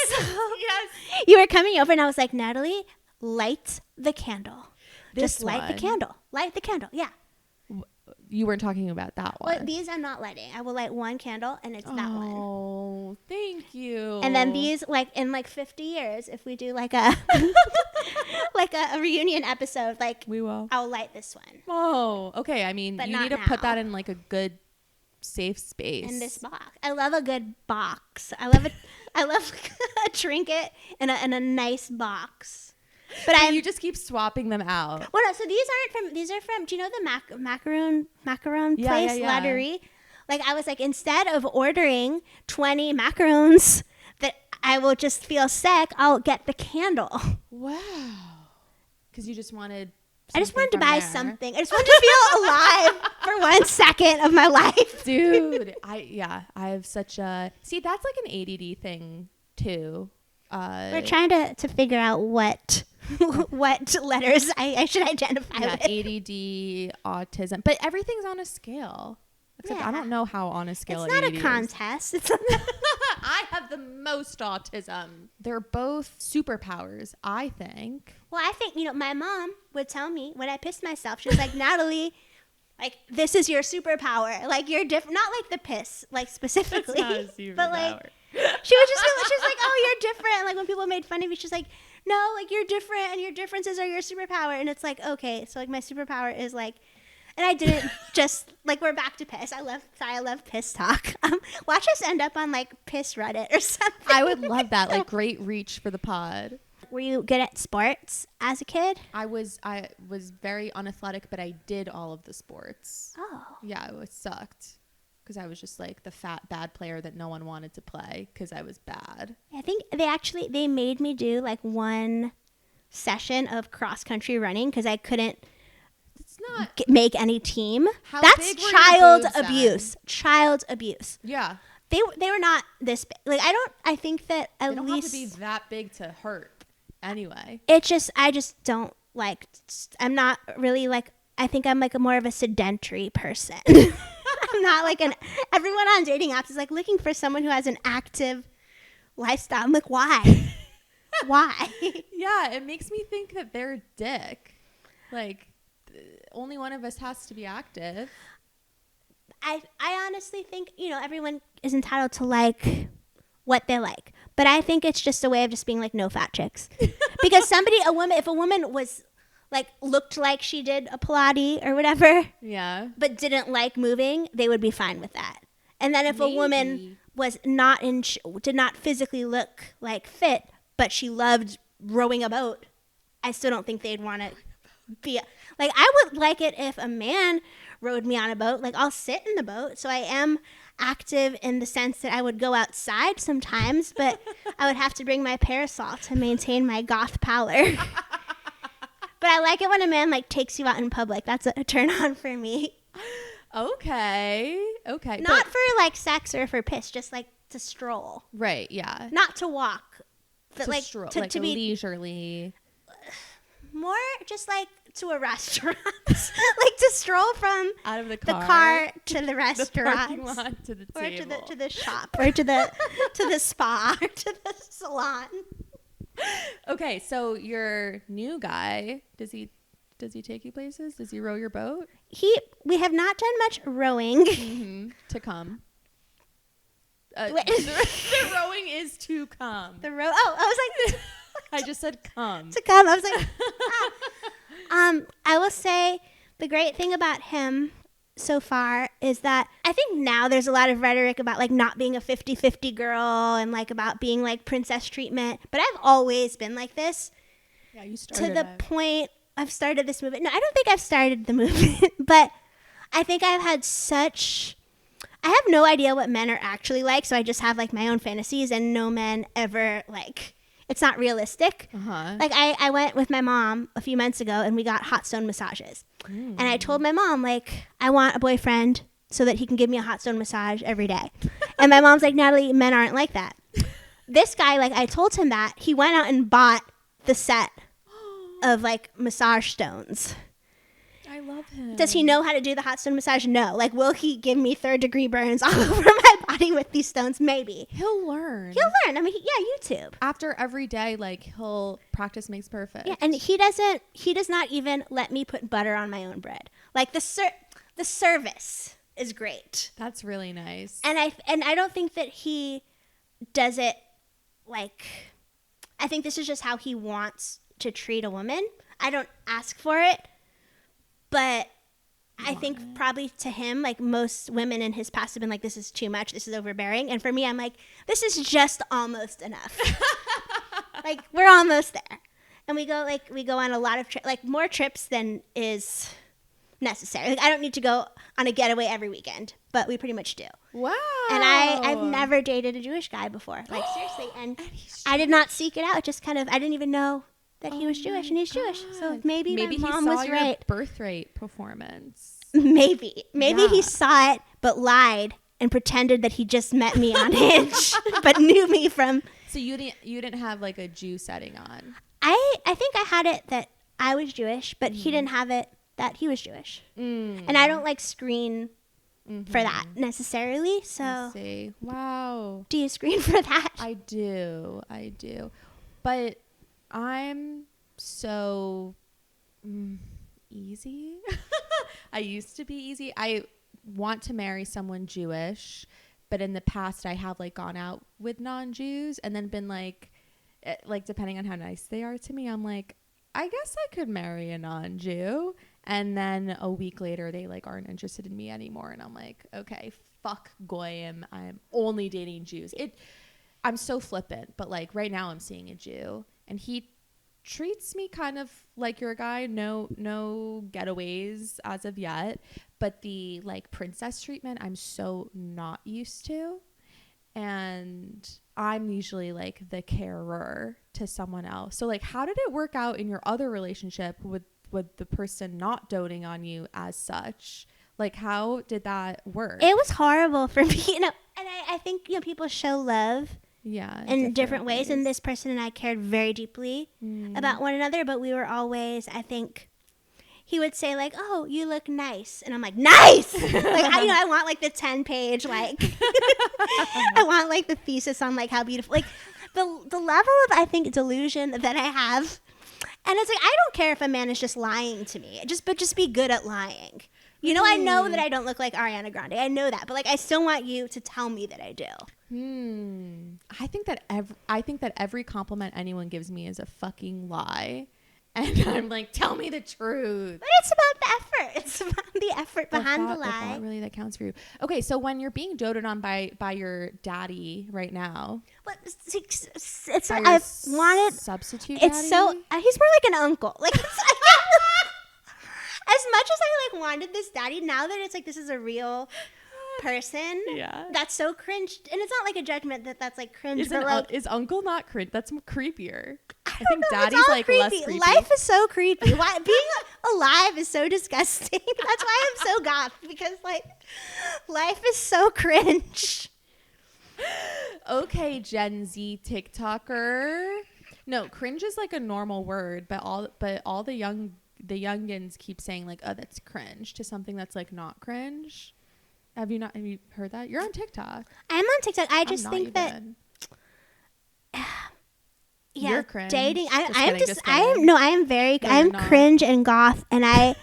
So Yes. You were coming over and I was like, Natalie, light the candle. Just light the candle. Light the candle. Yeah. You weren't talking about that one. Well, these I'm not lighting. I will light one candle and it's that one. Oh, thank you. And then these, like in like 50 years, if we do like a like a reunion episode, like we will. I'll light this one. Oh, okay. I mean, But you not need to now. put that in like a good, safe space. In this box, I love a good box. I love a trinket in a nice box. But you just keep swapping them out. Well, no, so these are from. Do you know the macaron Yeah, place, yeah. Latterie? Like I was like, instead of ordering 20 macarons that I will just feel sick, I'll get the candle. Wow. Because you just wanted. I just wanted to from buy there. something. I just wanted to feel alive for 1 second of my life. Dude, I have such a... See, that's like an ADD thing, too. We're trying to figure out what letters I should identify with. ADD, autism. But everything's on a scale. Except I don't know how on a scale it's not ADD a is. contest. It's I have the most autism. They're both superpowers, I think. Well, I think, my mom would tell me when I pissed myself, she was like, Natalie, like, this is your superpower. Like, you're different. Not like the piss, like, specifically. It's not a superpower. But, like, she was like, oh, you're different. Like, when people made fun of me, she's like, no, like, you're different, and your differences are your superpower. And it's like, okay, so, like, my superpower is, like, and I didn't just, like, we're back to piss. I love piss talk. Watch us end up on, like, piss Reddit or something. I would love that. Like, great reach for the pod. Were you good at sports as a kid? I was very unathletic, but I did all of the sports. Oh. Yeah, it sucked. Because I was just like the fat, bad player that no one wanted to play because I was bad. I think they made me do like one session of cross-country running because I couldn't make any team. How That's big were your child boobs abuse. then? Child abuse. Yeah. They were not this big. Like, I think that at They don't least have to be that big to hurt anyway. I just don't like, I'm not really like, I think I'm like more of a sedentary person. I'm not like everyone on dating apps is like looking for someone who has an active lifestyle. I'm like, why? Why? Yeah, it makes me think that they're a dick. Like, only one of us has to be active. I honestly think, everyone is entitled to like what they like. But I think it's just a way of just being like no fat chicks. Because if a woman was like looked like she did a Pilates or whatever, yeah, but didn't like moving, they would be fine with that. And then if a woman was not did not physically look like fit, but she loved rowing a boat, I still don't think they'd want to be like, I would like it if a man rowed me on a boat. Like, I'll sit in the boat, so I am active in the sense that I would go outside sometimes, but I would have to bring my parasol to maintain my goth pallor. But I like it when a man like takes you out in public. That's a turn on for me. Okay. Not for like sex or for piss, just like to stroll. Right, yeah. Not to walk. But to like stroll, to like be leisurely. More just like to a restaurant. Like to stroll from out of the car to the restaurant. The parking lot to the table. Or to the shop. Or to the spa. Or to the salon. Okay, so your new guy, does he take you places? Does he row your boat? We have not done much rowing. Mm-hmm. To come. The rowing is to come. I was like I just said come. To come. I was like I will say the great thing about him so far is that I think now there's a lot of rhetoric about like not being a 50-50 girl and like about being like princess treatment, but I've always been like this. Yeah, you started to the point I've started this movement. No, I don't think I've started the movement, but I think I have no idea what men are actually like, so I just have like my own fantasies, and no men ever like, it's not realistic. Like I went with my mom a few months ago and we got hot stone massages. And I told my mom, like, I want a boyfriend so that he can give me a hot stone massage every day. And my mom's like, Natalie, men aren't like that. This guy, like, I told him that. He went out and bought the set of, like, massage stones. I love him. Does he know how to do the hot stone massage? No. Like, will he give me third-degree burns all over my body with these stones? Maybe. He'll learn. I mean, YouTube. After every day, like, he'll practice makes perfect. Yeah, and he does not even let me put butter on my own bread. Like, the service is great. That's really nice. And I don't think that he does it, like, I think this is just how he wants to treat a woman. I don't ask for it. But I think probably to him, like most women in his past have been like, this is too much. This is overbearing. And for me, I'm like, this is just almost enough. Like, we're almost there. And we go on a lot of more trips than is necessary. Like, I don't need to go on a getaway every weekend, but we pretty much do. Wow. And I've never dated a Jewish guy before. Like, seriously. And I did not seek it out. Just kind of, I didn't even know that he was Jewish, and he's Jewish. So maybe my mom he saw was your right. Birthright performance. Maybe he saw it, but lied and pretended that he just met me on Hinge, but knew me from. So you didn't have like a Jew setting on. I think I had it that I was Jewish, but he didn't have it that he was Jewish, and I don't like screen for that necessarily. So I see. Wow. Do you screen for that? I do, but I'm so easy. I used to be easy. I want to marry someone Jewish, but in the past I have like gone out with non-Jews and then been like depending on how nice they are to me, I'm like, I guess I could marry a non-Jew. And then a week later they like aren't interested in me anymore, and I'm like, okay, fuck goyim. I'm only dating Jews. I'm so flippant, but like right now I'm seeing a Jew and he treats me kind of like your guy. No getaways as of yet, but the like princess treatment I'm so not used to, and I'm usually like the carer to someone else. So like, how did it work out in your other relationship with the person not doting on you as such? Like, how did that work? It was horrible for me, and I think people show love in different ways, and this person and I cared very deeply about one another, but we were always, I think, he would say like, oh, you look nice, and I'm like, nice. Like, I want like the 10-page like I want like the thesis on like how beautiful, like the level of, I think, delusion that I have, And it's like, I don't care if a man is just lying to me. But just be good at lying. You know, I know that I don't look like Ariana Grande. I know that. But, like, I still want you to tell me that I do. I think that every compliment anyone gives me is a fucking lie. And I'm like, tell me the truth. But it's about the effort. It's about the effort behind the lie. The thought really that counts for you. Okay, so when you're being doted on by your daddy right now. But it's I've wanted. Substitute it's daddy? so, he's more like an uncle. Like, it's as much as I, like, wanted this daddy, now that it's like, this is a real person, that's so cringe. And it's not like a judgment that's like cringe. Is uncle not cringe? That's creepier. I think know, daddy's like creepy. Less creepy. Life is so creepy. Being alive is so disgusting. That's why I'm so goth, because, like, life is so cringe. Okay, Gen Z TikToker. No, cringe is like a normal word, but all the youngins keep saying, like, oh, that's cringe, to something that's, like, not cringe. Have you heard that? You're on TikTok. I'm on TikTok. I just think that you're cringe. Dating. I'm cringe and goth, and I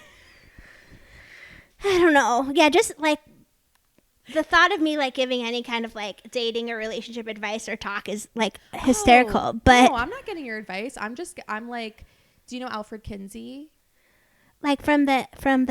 don't know. Yeah, just like the thought of me, like, giving any kind of, like, dating or relationship advice or talk is, like, hysterical. But no, I'm not getting your advice. I'm like, do you know Alfred Kinsey? Like from the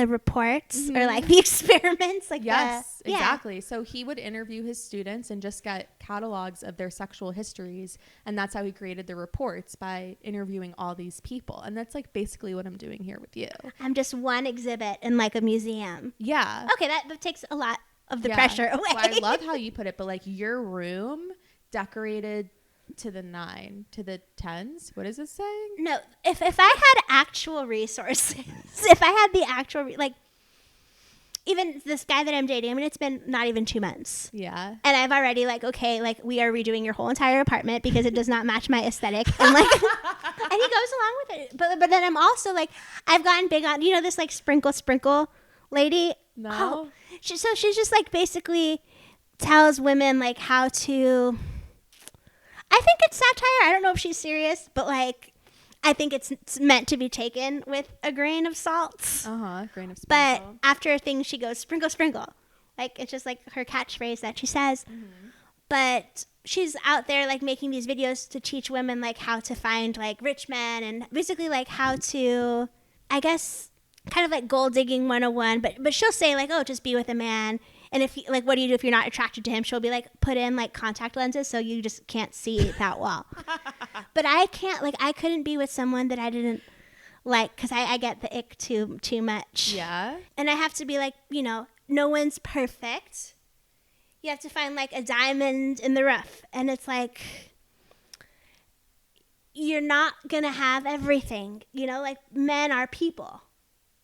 reports or like the experiments, like yes, exactly. So he would interview his students and just get catalogs of their sexual histories, and that's how he created the reports, by interviewing all these people. And that's, like, basically what I'm doing here with you. I'm just one exhibit in, like, a museum. Yeah. Okay, that takes a lot of the pressure away. Well, I love how you put it, but, like, your room decorated to the 10s. What is it saying? No, if I had actual resources, if I had the actual, like, even this guy that I'm dating, I mean, it's been not even 2 months. Yeah. And I've already, like, okay, like, we are redoing your whole entire apartment because it does not match my aesthetic. And, like, and he goes along with it. But then I'm also, like, I've gotten big on, you know, this, like, sprinkle lady. No. Oh, so she's just, like, basically tells women, like, how to, I think it's satire. I don't know if she's serious, but, like, I think it's meant to be taken with a grain of salt. Grain of sprinkle. But after a thing, she goes, sprinkle. Like, it's just, like, her catchphrase that she says. Mm-hmm. But she's out there, like, making these videos to teach women, like, how to find, like, rich men and basically, like, how to, I guess, kind of like gold digging 101. But she'll say, like, oh, just be with a man. And if you, like, what do you do if you're not attracted to him? She'll be like, put in, like, contact lenses so you just can't see that well. But I can't, like, I couldn't be with someone that I didn't like, because I get the ick too much. Yeah. And I have to be like, you know, no one's perfect. You have to find, like, a diamond in the rough. And it's like, you're not going to have everything. You know, like, men are people.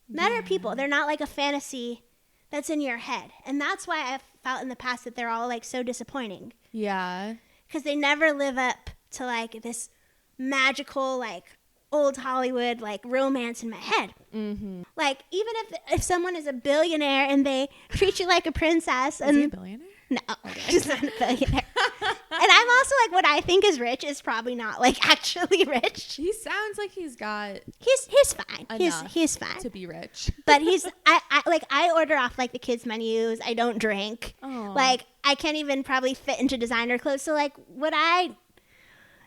Men are people. They're not like a fantasy that's in your head. And that's why I've felt in the past that they're all, like, so disappointing. Yeah. Because they never live up to, like, this magical, like, old Hollywood, like, romance in my head. Mm-hmm. Like, even if someone is a billionaire and they treat you like a princess. Is he a billionaire? No, she's not a billionaire. And I'm also, like, what I think is rich is probably not, like, actually rich. He sounds like he's got he's fine. He's fine to be rich. But I order off, like, the kids' menus. I don't drink. Aww. Like, I can't even probably fit into designer clothes. So, like, what I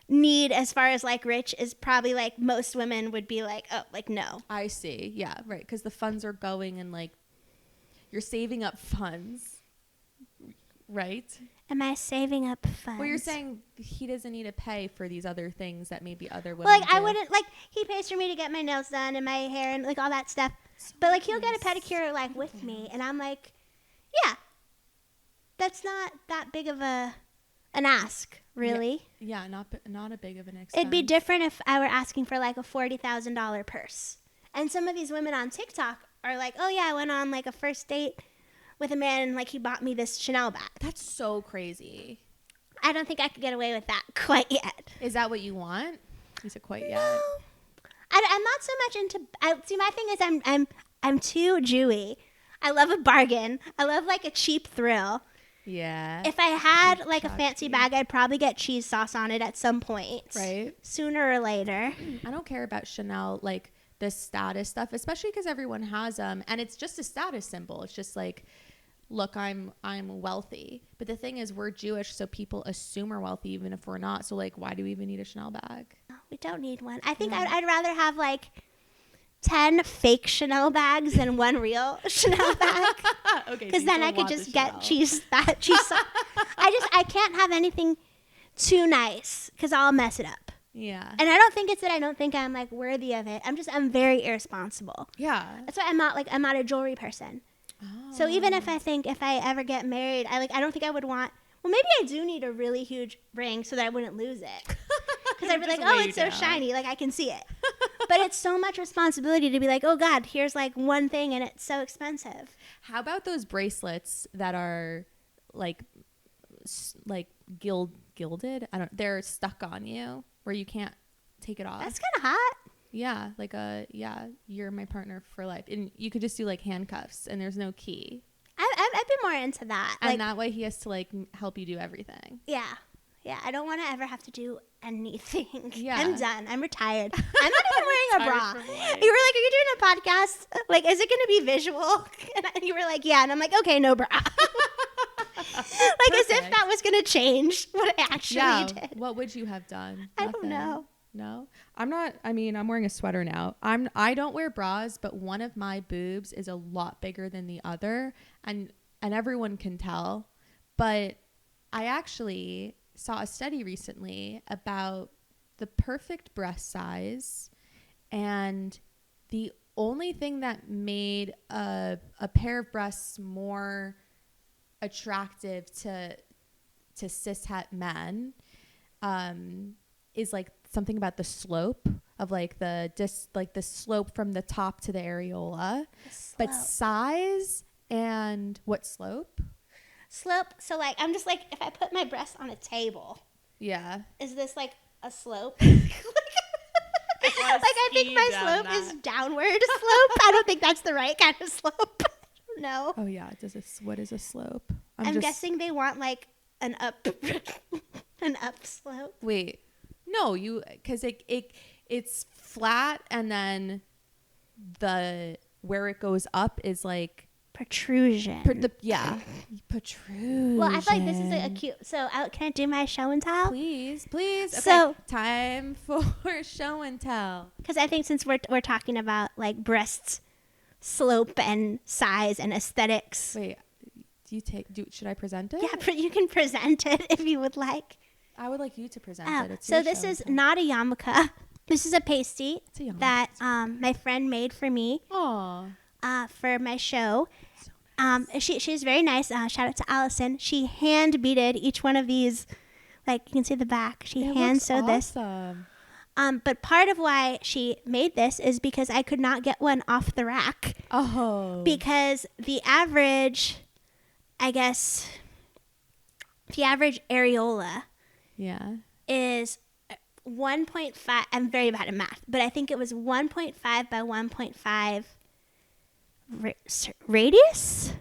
need as far as, like, rich is probably, like, most women would be like, oh, like, no. I see. Yeah, right. Because the funds are going and, like, you're saving up funds. Right? Am I saving up funds? Well, you're saying he doesn't need to pay for these other things that maybe other women well, like, do. I wouldn't, like, he pays for me to get my nails done and my hair and, like, all that stuff. But, like, he'll get a pedicure, like, with me. And I'm like, yeah, that's not that big of an ask, really. Yeah, not a big of an expense. It'd be different if I were asking for, like, a $40,000 purse. And some of these women on TikTok are like, oh, yeah, I went on, like, a first date with a man and, like, he bought me this Chanel bag. That's so crazy. I don't think I could get away with that quite yet. Is that what you want? You said quite yet. No. I'm not so much into. See, my thing is I'm too Jewy. I love a bargain. I love, like, a cheap thrill. Yeah. If I had like a fancy bag, I'd probably get cheese sauce on it at some point. Right. Sooner or later. I don't care about Chanel, like the status stuff, especially because everyone has them. And it's just a status symbol. It's just like, look, I'm wealthy. But the thing is, we're Jewish, so people assume we're wealthy even if we're not. So like, why do we even need a Chanel bag? No, we don't need one. I think I'd rather have like 10 fake Chanel bags than one real Chanel bag. Okay. Because then I could just get cheese sauce. I can't have anything too nice because I'll mess it up. Yeah. And I don't think it's that I don't think I'm like worthy of it. I'm very irresponsible. Yeah. That's why I'm not a jewelry person. Oh. So even if I ever get married, I don't think I would want, well, maybe I do need a really huge ring so that I wouldn't lose it. Because I'd be like, oh, it's so shiny. Like I can see it. But it's so much responsibility to be like, oh God, here's like one thing and it's so expensive. How about those bracelets that are like gilded? They're stuck on you where you can't take it off. That's kind of hot. Yeah, you're my partner for life, and you could just do like handcuffs, and there's no key. I'd be more into that, and that way he has to like help you do everything. Yeah, I don't want to ever have to do anything. Yeah, I'm done. I'm retired. I'm not even wearing a bra. You were like, "Are you doing a podcast? Like, is it going to be visual?" And you were like, "Yeah," and I'm like, "Okay, no bra." Like as if that was going to change what I actually did. What would you have done? I don't know. No, I'm not. I mean, I'm wearing a sweater now. I don't wear bras, but one of my boobs is a lot bigger than the other, and everyone can tell. But I actually saw a study recently about the perfect breast size, and the only thing that made a pair of breasts more attractive to cishet men is like something about the slope of like the slope from the top to the areola, but size and what slope? So like I'm just like, if I put my breast on a table, is this like a slope? Like I think my slope is downward slope. I don't think that's the right kind of slope. No. Oh yeah, what is a slope? I'm guessing they want like an up slope. Wait. No, because it's flat, and then where it goes up is like protrusion. Protrusion. Well, I feel like this is a cute. So can I do my show and tell? Please. Okay, so time for show and tell. Because I think since we're talking about like breast slope and size and aesthetics. Wait, should I present it? Yeah, you can present it if you would like. I would like you to present it. So this is not a yarmulke. This is a pasty that my friend made for me. Aww. For my show. So nice. She's very nice. Shout out to Allison. She hand beaded each one of these. Like you can see the back. She hand sewed this. But part of why she made this is because I could not get one off the rack. Oh. Because the average areola is 1.5. I'm very bad at math, but I think it was 1.5 by 1.5 radius.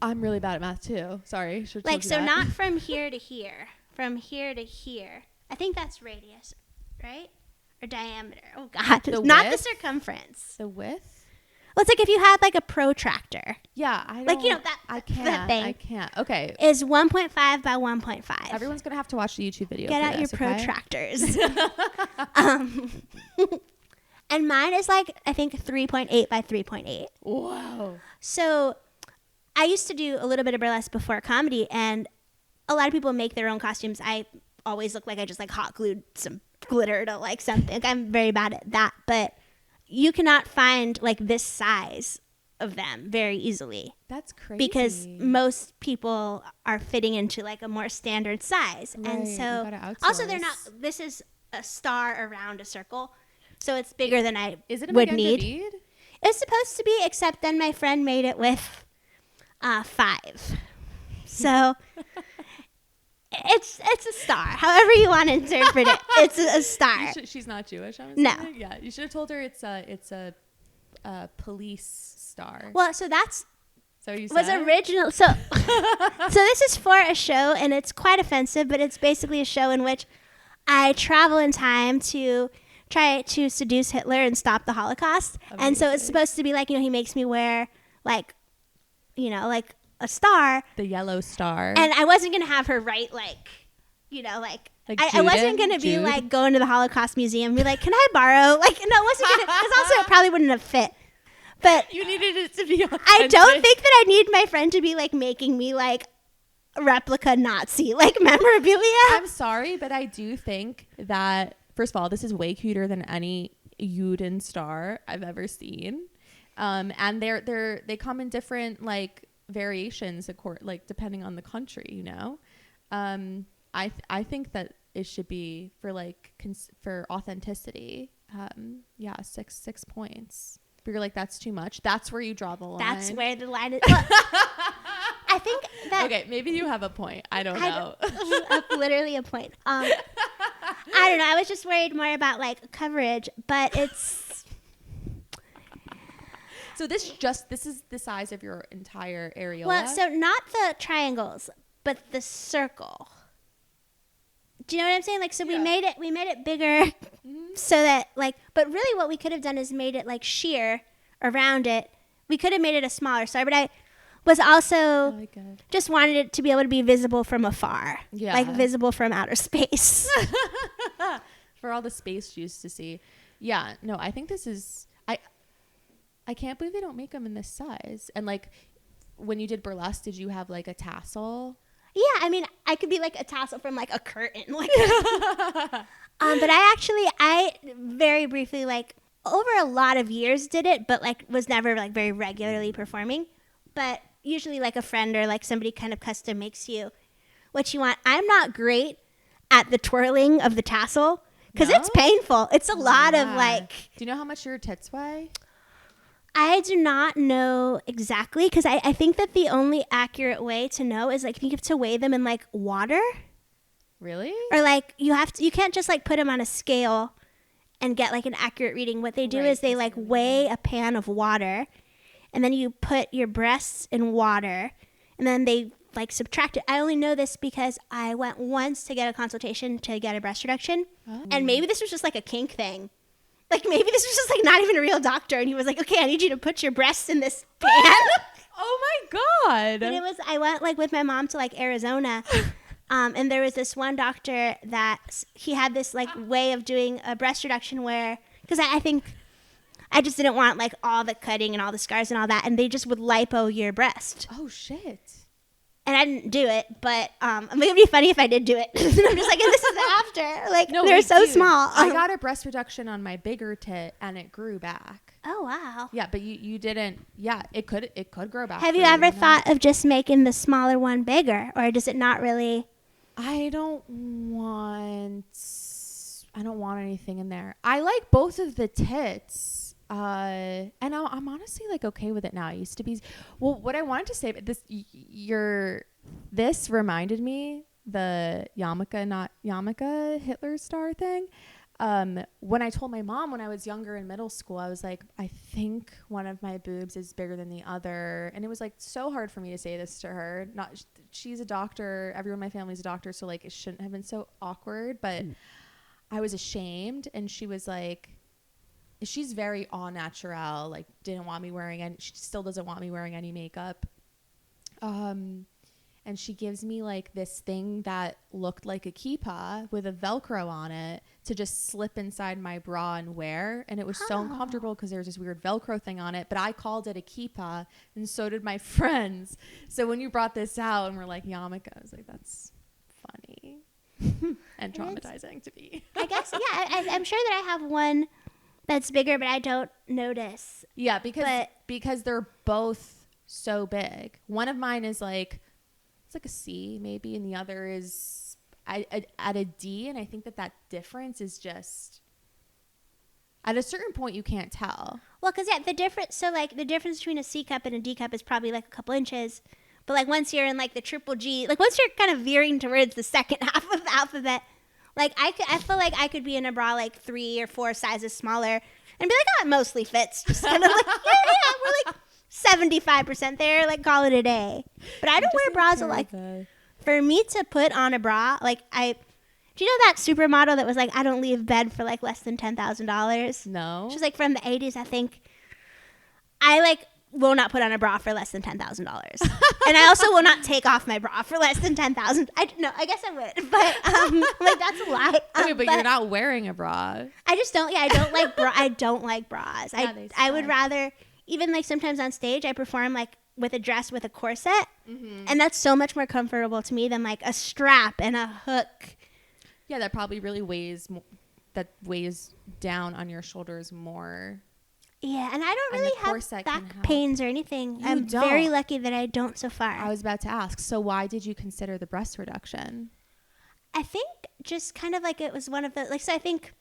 I'm really bad at math too. Sorry. Like, so not from here to here. From here to here. I think that's radius, right? Or diameter. Oh, God. Not the circumference. The width? Well, it's like if you had like a protractor. Yeah, I don't. Like, you know, that thing. I can't. Okay. Is 1.5 by 1.5. Everyone's going to have to watch the YouTube video. Get out your protractors. And mine is like, I think 3.8 by 3.8. Wow. So I used to do a little bit of burlesque before comedy, and a lot of people make their own costumes. I always look like I just like hot glued some glitter to like something. Like, I'm very bad at that, but you cannot find like this size of them very easily. That's crazy. Because most people are fitting into like a more standard size. Right, and so also they're not, this is a star around a circle. So it's bigger than I would need. Bead? It's supposed to be, except then my friend made it with 5. So it's a star. However you want to interpret it, it's a star. She's not Jewish, I'm assuming? No. Yeah, you should have told her it's a police star. Well, so that's So you was said? original. So this is for a show, and it's quite offensive, but it's basically a show in which I travel in time to try to seduce Hitler and stop the Holocaust. Amazing. And so it's supposed to be like, he makes me wear like, like a star. The yellow star. And I wasn't going to have her write like I wasn't going to be like going to the Holocaust Museum and be like, can I borrow? Like, no, it wasn't going to, because also it probably wouldn't have fit. But you needed it to be authentic. I don't think that I need my friend to be like making me like replica Nazi like memorabilia. I'm sorry, but I do think that, first of all, this is way cuter than any Juden star I've ever seen. And they come in different like variations, like depending on the country, I think that it should be for like for authenticity. 6 points. But you're like, that's too much. That's where you draw the line. That's where the line is. Well, I think that. Okay, maybe you have a point. I don't know. Literally a point. I don't know. I was just worried more about like coverage, but it's. So this is the size of your entire areola? Well, so not the triangles, but the circle. Do you know what I'm saying? Like, so we made it bigger so that like, but really what we could have done is made it like sheer around it. We could have made it a smaller star, but I was also just wanted it to be able to be visible from afar. Yeah. Like visible from outer space. For all the space juice to see. Yeah, no, I think this is, I can't believe they don't make them in this size. And like, when you did burlesque, did you have like a tassel? Yeah, I mean, I could be like a tassel from like a curtain. Like, but I very briefly, like over a lot of years did it, but like was never like very regularly performing. But usually like a friend or like somebody kind of custom makes you what you want. I'm not great at the twirling of the tassel because it's painful. It's a lot of like. Do you know how much your tits weigh? I do not know exactly because I think that the only accurate way to know is like you have to weigh them in like water. Really? Or like you can't just like put them on a scale and get like an accurate reading. What they do is they like weigh a pan of water and then you put your breasts in water and then they like subtract it. I only know this because I went once to get a consultation to get a breast reduction. Oh. And maybe this was just like a kink thing. Like, maybe this was just, like, not even a real doctor. And he was like, okay, I need you to put your breasts in this pan. Oh, my God. And I went, like, with my mom to, like, Arizona. And there was this one doctor that he had this, like, way of doing a breast reduction where, because I think I just didn't want, like, all the cutting and all the scars and all that. And they just would lipo your breast. Oh, shit. And I didn't do it, but it would be funny if I did do it. And I'm just like, and this is after. Like, no, they're so small. I got a breast reduction on my bigger tit, and it grew back. Oh, wow. Yeah, but you didn't. Yeah, it could grow back. Have you ever thought of just making the smaller one bigger, or does it not really? I don't want anything in there. I like both of the tits. And I'm honestly like okay with it now. I used to be. Well, what I wanted to say, this reminded me the yarmulke Hitler star thing. When I told my mom when I was younger in middle school, I was like, I think one of my boobs is bigger than the other, and it was like so hard for me to say this to her. She's a doctor. Everyone in my family's a doctor, so like it shouldn't have been so awkward, but I was ashamed, and she was like. She's very au naturel, like didn't want me wearing any, she still doesn't want me wearing any makeup. And she gives me like this thing that looked like a kippah with a Velcro on it to just slip inside my bra and wear. And it was so uncomfortable because there was this weird Velcro thing on it, but I called it a kippah and so did my friends. So when you brought this out and we're like yarmulke, I was like, that's funny and traumatizing to me. I guess, yeah, I'm sure that I have one that's bigger, but I don't notice. Yeah, because they're both so big. One of mine is like, it's like a C maybe, and the other is at a D, and I think that difference is just, at a certain point you can't tell. Well, because the difference between a C cup and a D cup is probably like a couple inches. But like once you're in like the triple G, like once you're kind of veering towards the second half of the alphabet, like I feel like I could be in a bra like 3 or 4 sizes smaller and be like, oh, it mostly fits. Just kind of like, yeah, we're like 75% there, like call it a day. But I don't wear bras like for me to put on a bra, like do you know that supermodel that was like, I don't leave bed for like less than $10,000? No. She's like from the 80s, I think. I like will not put on a bra for less than $10,000. And I also will not take off my bra for less than $10,000. I guess I would. But like that's a lie. Okay, but you're not wearing a bra. I just don't. Yeah, I don't like I don't like bras. Yeah, I would rather, even like sometimes on stage I perform like with a dress with a corset. And that's so much more comfortable to me than like a strap and a hook. Yeah, that probably really weighs down on your shoulders more. Yeah, and I don't really have back pains or anything. I'm don't. very lucky that I don't so far. I was about to ask, so why did you consider the breast reduction? I think just kind of like it was one of the, like, so I think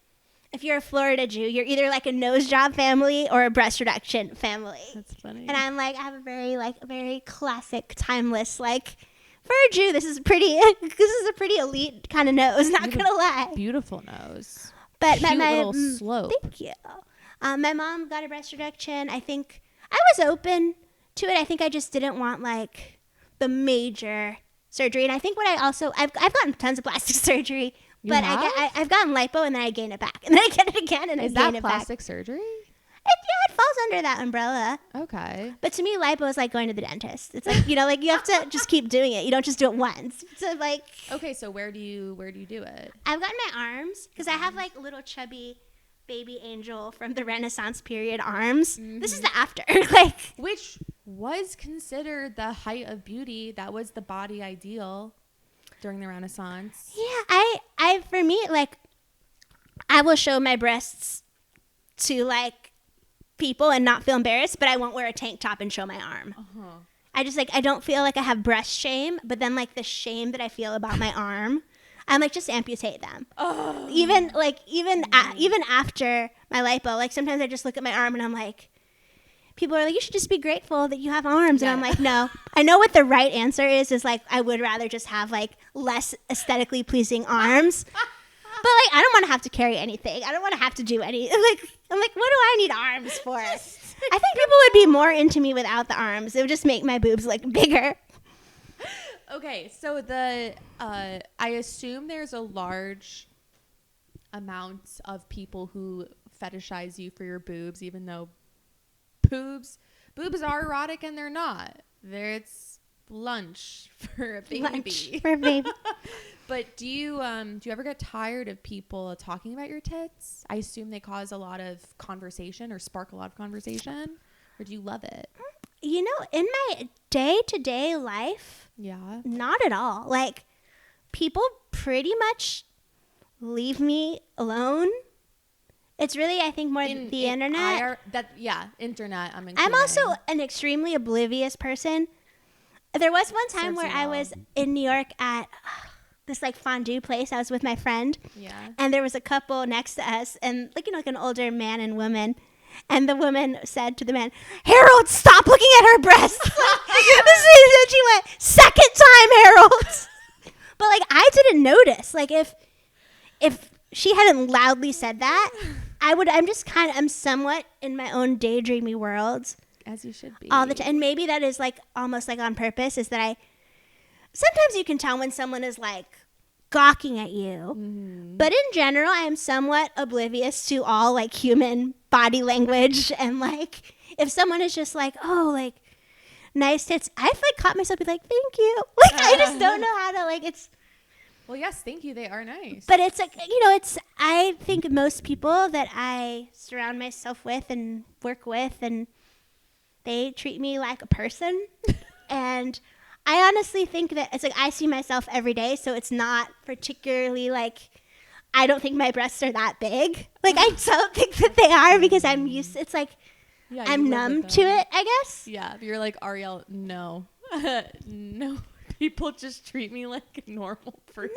if you're a Florida Jew, you're either like a nose job family or a breast reduction family. That's funny. And I'm like, I have a very classic, timeless, like, for a Jew, this is a pretty elite kind of nose, not going to lie. Beautiful nose. But cute little slope. Thank you. My mom got a breast reduction. I think I was open to it. I think I just didn't want like the major surgery. And I think I've gotten tons of plastic surgery, but I've gotten lipo and then I gain it back. And then I get it again and I gain it back. Is that plastic surgery? Yeah, it falls under that umbrella. Okay. But to me, lipo is like going to the dentist. It's like, like you have to just keep doing it. You don't just do it once. So like. Okay, so where do you do it? I've gotten my arms because I have like little chubby baby angel from the Renaissance period arms. This is the after. Which was considered the height of beauty. That was the body ideal during the Renaissance. Yeah, I for me, like, I will show my breasts to like people and not feel embarrassed, but I won't wear a tank top and show my arm. I just I don't feel like I have breast shame, but then like the shame that I feel about my arm, I'm like, just amputate them. Even after my lipo, like sometimes I just look at my arm and I'm like, people are like, you should just be grateful that you have arms. Yeah. And I'm like, no, I know what the right answer is like, I would rather just have like less aesthetically pleasing arms. But like, I don't want to have to carry anything. I don't want to have to do any, I'm like, what do I need arms for? I think people would be more into me without the arms. It would just make my boobs look bigger. Okay, so I assume there's a large amount of people who fetishize you for your boobs, even though boobs are erotic and they're not. It's lunch for a baby. But do you ever get tired of people talking about your tits? I assume they cause a lot of conversation or spark a lot of conversation, or do you love it? In my day-to-day life, not at all. Like, people pretty much leave me alone. It's really, I think, more the internet. Internet. I'm also an extremely oblivious person. There was one time where I was in New York at this like fondue place. I was with my friend. Yeah. And there was a couple next to us, and like an older man and woman. And the woman said to the man, "Harold, stop looking at her breasts." And she went, "Second time, Harold." But like, I didn't notice. Like, if she hadn't loudly said that, I'm somewhat in my own daydreamy world. As you should be. All the time. And maybe that is like almost like on purpose, is that sometimes you can tell when someone is like gawking at you. Mm-hmm. But in general, I am somewhat oblivious to all like human body language. And like, if someone is just like, oh, like nice tits, I've like caught myself be like, thank you. Like, I just don't know how to like, it's. Well, yes, thank you. They are nice. But it's like, I think most people that I surround myself with and work with, and they treat me like a person. And I honestly think that it's like I see myself every day, so it's not particularly like, I don't think my breasts are that big. Like, I don't think that they are, because I'm used to, it's like, I'm numb to it, I guess. Yeah, you're like, Arielle, no. No, people just treat me like a normal person.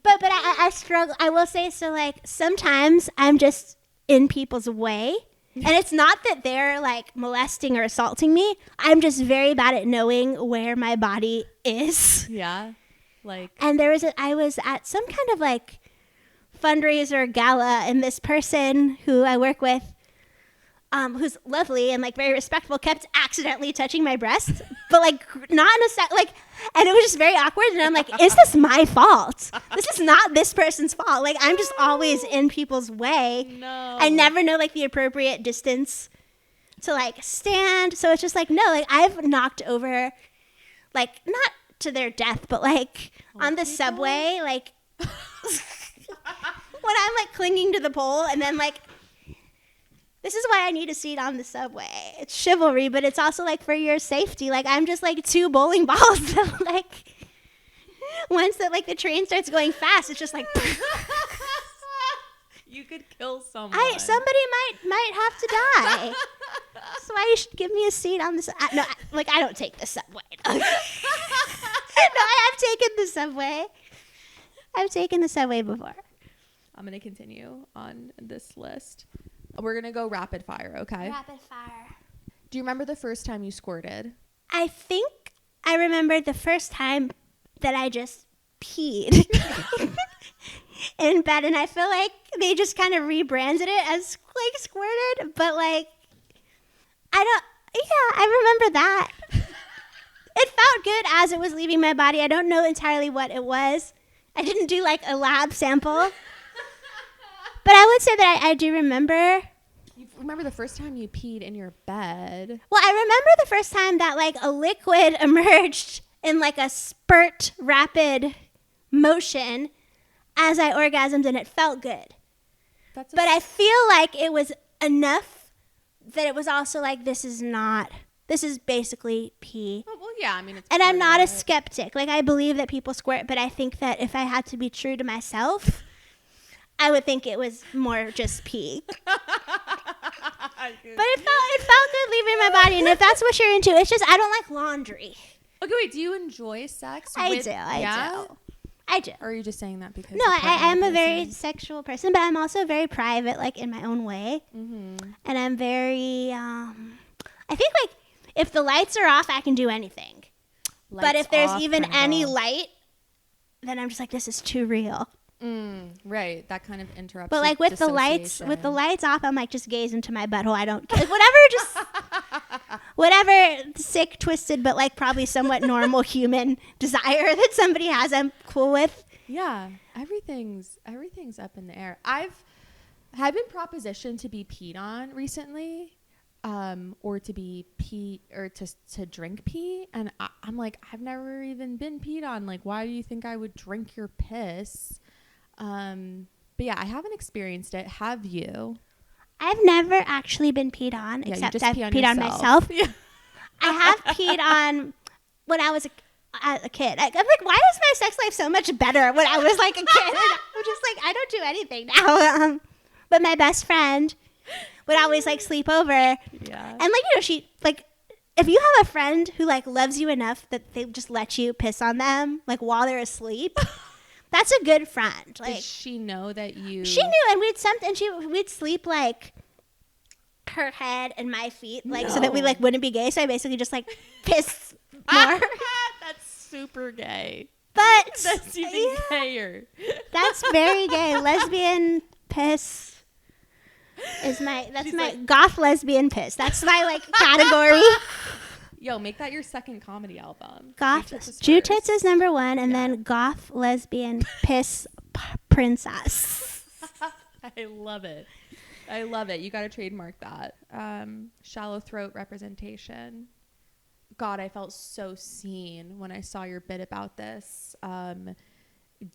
No, but I struggle. I will say, so like, sometimes I'm just in people's way. And it's not that they're like molesting or assaulting me. I'm just very bad at knowing where my body is. Yeah. Like. And I was at some kind of like fundraiser gala, and this person who I work with who's lovely and like very respectful, kept accidentally touching my breast, but like not in a like, and it was just very awkward. And I'm like, is this my fault? This is not this person's fault. Like I'm just always in people's way. No. I never know like the appropriate distance to like stand. So it's just like, no, like I've knocked over, like not to their death, but like on the subway, like when I'm like clinging to the pole and then like, this is why I need a seat on the subway. It's chivalry, but it's also like for your safety. Like I'm just like 2 bowling balls. So like once that like the train starts going fast, it's just like you could kill someone. Somebody might have to die. That's why you should give me a seat on the subway. No, like I don't take the subway. No, I have taken the subway. I've taken the subway before. I'm going to continue on this list. We're going to go rapid fire, okay? Rapid fire. Do you remember the first time you squirted? I think I remembered the first time that I just peed in bed, and I feel like they just kind of rebranded it as like squirted, but like I remember that. It felt good as it was leaving my body. I don't know entirely what it was. I didn't do like a lab sample. But I would say that I do remember. You remember the first time you peed in your bed? Well, I remember the first time that like a liquid emerged in like a spurt rapid motion as I orgasmed, and it felt good. But I feel like it was enough that it was also like, this is basically pee. Well, yeah, I mean, it's and I'm not a skeptic. Like I believe that people squirt, but I think that if I had to be true to myself, I would think it was more just pee. But it felt good leaving my body, and if that's what you're into, it's just I don't like laundry. Okay, wait, do you enjoy sex? I do. Or are you just saying that because no, I am a very sexual person, but I'm also very private, like in my own way. Mm-hmm. And I'm very, I think like if the lights are off, I can do anything. But if there's even any light, then I'm just like, this is too real. Right, that kind of interrupts. But like with the lights off, I'm like, just gaze into my butthole. I don't like, whatever sick, twisted, but like probably somewhat normal human desire that somebody has, I'm cool with. Yeah, everything's up in the air. I've been propositioned to be peed on recently, or to be to drink pee, and I'm like, I've never even been peed on. Like, why do you think I would drink your piss? But yeah, I haven't experienced it. Have you? I've never actually been peed on, except I've peed on myself. Yeah. I have peed on when I was a kid. I'm like, why is my sex life so much better when I was like a kid? I'm just like, I don't do anything now. But my best friend would always like sleep over. Yeah. And like, she like, if you have a friend who like loves you enough that they just let you piss on them like while they're asleep, that's a good friend. Like, did she know that you? She knew, and we'd sleep like her head and my feet, like so that we like wouldn't be gay. So I basically just like piss more. That's super gay. But that's even gayer. That's very gay. Lesbian piss is my goth lesbian piss. That's my like category. Yo, make that your second comedy album. Jew Tits is number 1, and then goth lesbian piss princess. I love it. You got to trademark that. Shallow throat representation. God, I felt so seen when I saw your bit about this.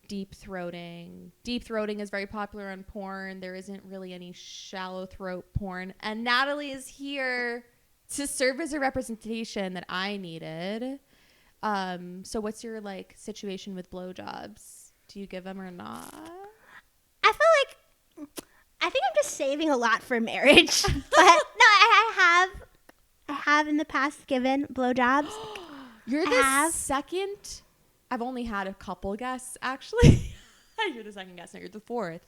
Deep throating. Deep throating is very popular on porn. There isn't really any shallow throat porn. And Natalie is here to serve as a representation that I needed. So what's your like situation with blowjobs? Do you give them or not? I think I'm just saving a lot for marriage. But no, I have in the past given blowjobs. You're the second. I've only had a couple guests actually. You're the second guest, no, you're the fourth.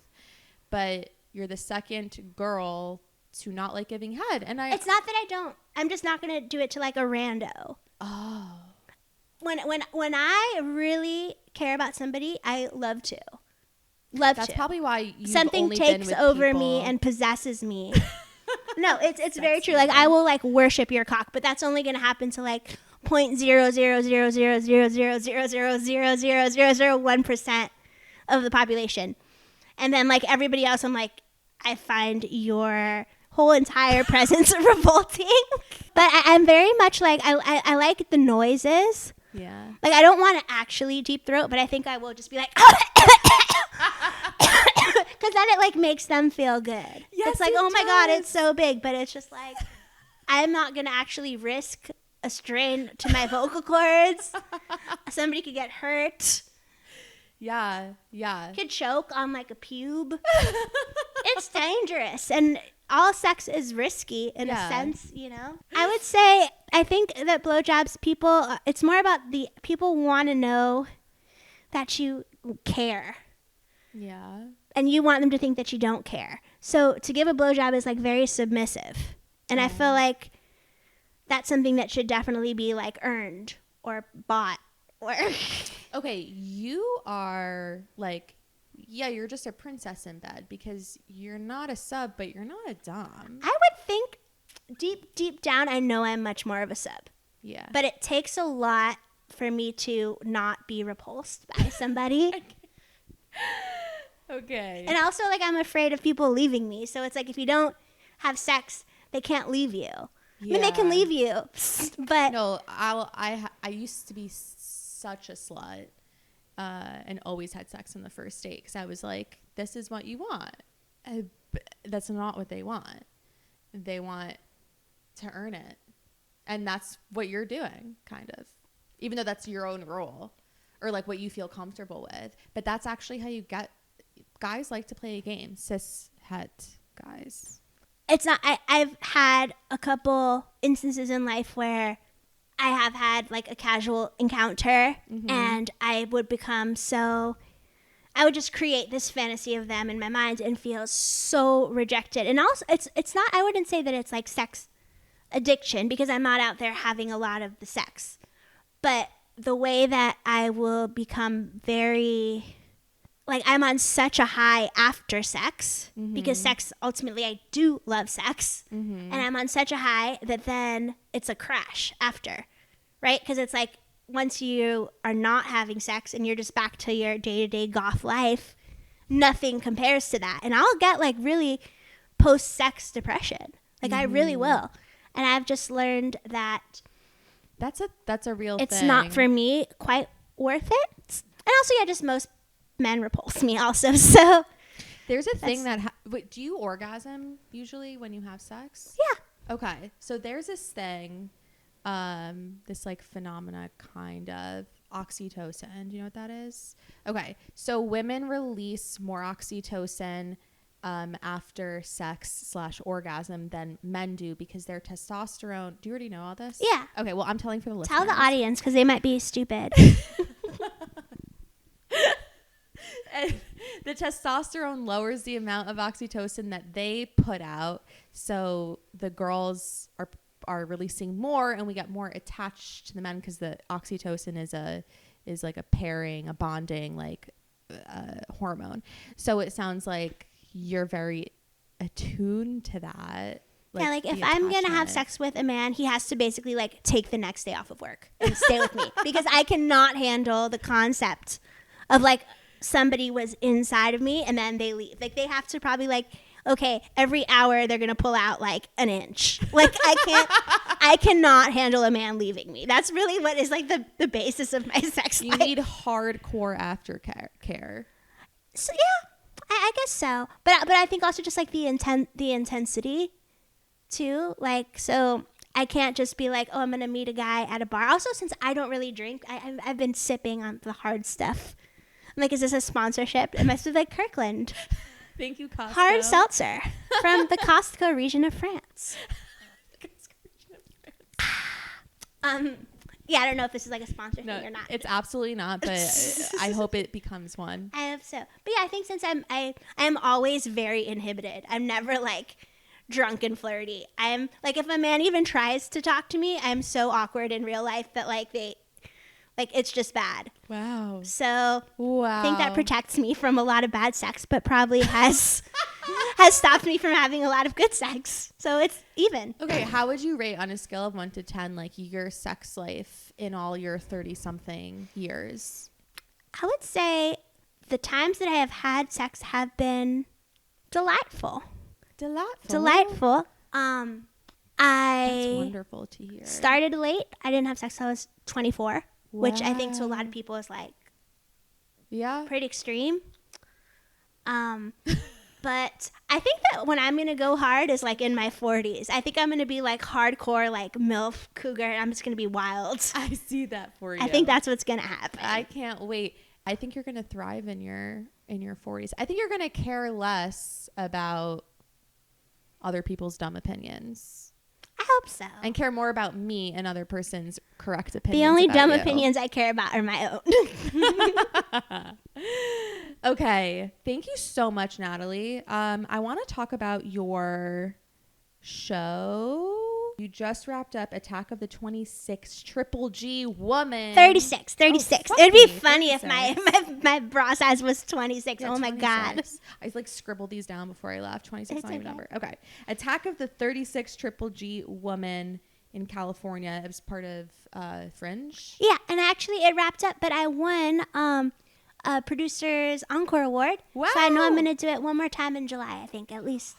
But you're the second girl to not like giving head, and it's not that I don't. I'm just not gonna do it to like a rando. Oh. When I really care about somebody, I love to. That's probably why you something only takes been with over people. Me and possesses me. No, it's very true. Like I will like worship your cock, but that's only gonna happen to like 0.0000000000001% of the population, and then like everybody else, I'm like, I find your whole entire presence revolting. But I'm very much like I like the noises. Yeah. Like I don't want to actually deep throat, but I think I will just be like, because then it like makes them feel good. Yes, it's like, oh my God, it's so big, but it's just like, I'm not gonna actually risk a strain to my vocal cords. Somebody could get hurt. Yeah. Could choke on like a pube. It's dangerous, and all sex is risky in a sense, you know. I would say I think that blowjobs, people, it's more about the people want to know that you care. Yeah. And you want them to think that you don't care. So to give a blowjob is like very submissive. And I feel like that's something that should definitely be like earned or bought or. Okay, you are like, yeah, you're just a princess in bed because you're not a sub, but you're not a dom. I would think deep down, I know I'm much more of a sub. Yeah. But it takes a lot for me to not be repulsed by somebody. Okay. And also, like, I'm afraid of people leaving me. So it's like, if you don't have sex, they can't leave you. Yeah. I mean, they can leave you, but no, I used to be such a slut, and always had sex on the first date because I was like, this is what you want. That's not what they want. They want to earn it, and that's what you're doing, kind of, even though that's your own role or like what you feel comfortable with. But that's actually how you get. Guys like to play a game. Cis het guys. It's not. I've had a couple instances in life where I have had like a casual encounter, and I would become so. I would just create this fantasy of them in my mind and feel so rejected. And also, it's not. I wouldn't say that it's like sex addiction because I'm not out there having a lot of the sex, but the way that I will become very. Like, I'm on such a high after sex because sex, ultimately, I do love sex. And I'm on such a high that then it's a crash after, right? Because it's like once you are not having sex and you're just back to your day-to-day goth life, nothing compares to that. And I'll get, like, really post-sex depression. Like, I really will. And I've just learned that that's a real thing. It's not, for me, quite worth it. And also, yeah, just most men repulse me also, so there's a thing that wait, do you orgasm usually when you have sex? Yeah. Okay, so there's this thing, this like phenomena, kind of oxytocin. Do you know what that is? Okay, so women release more oxytocin after sex / orgasm than men do because their testosterone. Do you already know all this? Yeah. Okay, well, I'm telling for the listeners. Tell the audience because they might be stupid. And the testosterone lowers the amount of oxytocin that they put out, so the girls are releasing more, and we get more attached to the men because the oxytocin is like a pairing, a bonding, like hormone. So it sounds like you're very attuned to that. Yeah, like if I'm gonna have sex with a man, he has to basically like take the next day off of work and stay with me because I cannot handle the concept of like somebody was inside of me and then they leave. Like they have to probably like, okay, every hour they're gonna pull out like an inch. Like I cannot handle a man leaving me. That's really what is like the basis of my sex life. You need hardcore aftercare. So yeah, I guess so. But I think also just like the intensity too. Like, so I can't just be like, oh, I'm gonna meet a guy at a bar. Also, since I don't really drink, I've been sipping on the hard stuff. I'm like, is this a sponsorship? It must be like Kirkland. Thank you, Costco. Hard seltzer from the Costco region of France. Yeah, I don't know if this is like a sponsor thing or not. It's absolutely not, but I hope it becomes one. I hope so. But yeah, I think since I'm always very inhibited. I'm never like drunk and flirty. I'm like, if a man even tries to talk to me, I'm so awkward in real life that like it's just bad. Wow. So I think that protects me from a lot of bad sex, but probably has has stopped me from having a lot of good sex. So it's even. Okay, how would you rate on a scale of 1 to 10, like your sex life in all your 30-something years? I would say the times that I have had sex have been delightful. Delightful. That's wonderful to hear. Started late. I didn't have sex till I was 24, which I think to a lot of people is like pretty extreme. But I think that when I'm going to go hard is like in my 40s. I think I'm going to be like hardcore, like MILF cougar. I'm just going to be wild. I see that for you. I think that's what's going to happen. I can't wait. I think you're going to thrive in your 40s. I think you're going to care less about other people's dumb opinions. I hope so. And care more about me and other person's correct opinions. The only dumb you. opinions I care about are my own. Okay. Thank you so much, Natalie. I want to talk about your show. You just wrapped up Attack of the 26 Triple G Woman. 36. Oh, It'd be funny 36. If my bra size was 26. Yeah, oh my 26. God. I like scribbled these down before I left. 26 not even number. Okay. Attack of the 36 Triple G Woman in California. It was part of Fringe. Yeah, and actually it wrapped up, but I won Producer's Encore Award. Wow. So I know I'm going to do it one more time in July, I think, at least.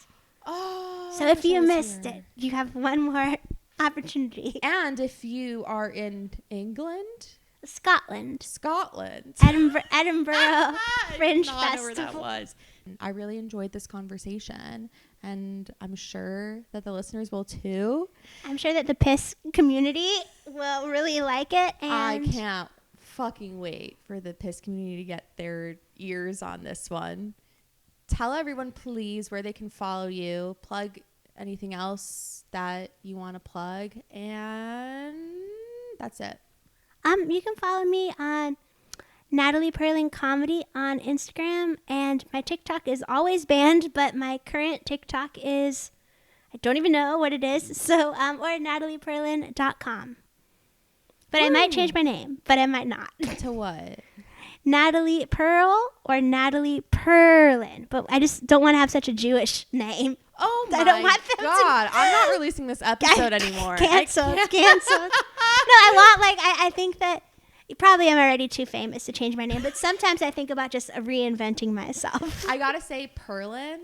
Oh. So if you missed it, you have one more opportunity. And if you are in England, Scotland, I Edinburgh Fringe did not Festival. know where that was. I really enjoyed this conversation, and I'm sure that the listeners will too. I'm sure that the piss community will really like it. And I can't fucking wait for the piss community to get their ears on this one. Tell everyone, please, where they can follow you. Plug anything else that you want to plug, and that's it. You can follow me on Natalie Perlin Comedy on Instagram, and my TikTok is always banned, but my current TikTok is, I don't even know what it is, so or natalieperlin.com. But I might change my name, but I might not. To what? Natalie Pearl or Natalie Perlin, but I just don't want to have such a Jewish name. Oh my I don't want them God. I'm not releasing this episode anymore. Canceled. No, I want, like, I think that probably I'm already too famous to change my name, but sometimes I think about just reinventing myself. I gotta say, Perlin,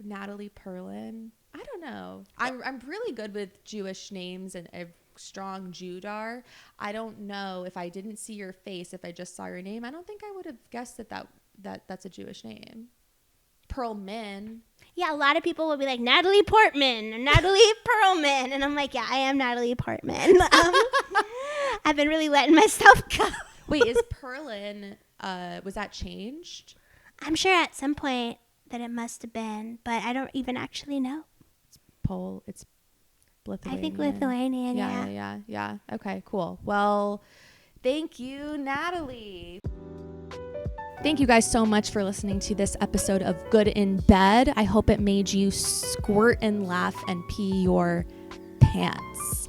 Natalie Perlin, I don't know. I'm really good with Jewish names and strong Judar. I don't know if I didn't see your face, if I just saw your name, I don't think I would have guessed that's a Jewish name. Perlman. Yeah, a lot of people will be like Natalie Portman or Natalie Perlman, and I'm like, yeah, I am Natalie Portman. I've been really letting myself go. Wait, is Perlin, was that changed? I'm sure at some point that it must have been, but I don't even actually know. It's Lithuanian. I think Lithuanian, yeah. Okay, cool. Well, thank you, Natalie. Thank you guys so much for listening to this episode of Good in Bed. I hope it made you squirt and laugh and pee your pants.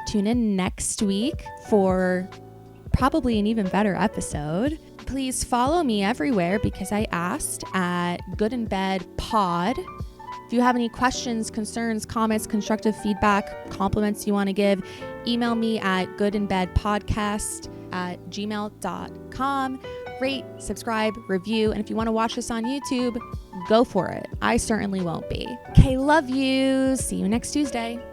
Tune in next week for probably an even better episode. Please follow me everywhere because I asked at Good in Bed Pod. If you have any questions, concerns, comments, constructive feedback, compliments you want to give, email me at goodinbedpodcast@gmail.com. Rate, subscribe, review, and if you want to watch this on YouTube, go for it. I certainly won't be. Okay, love you. See you next Tuesday.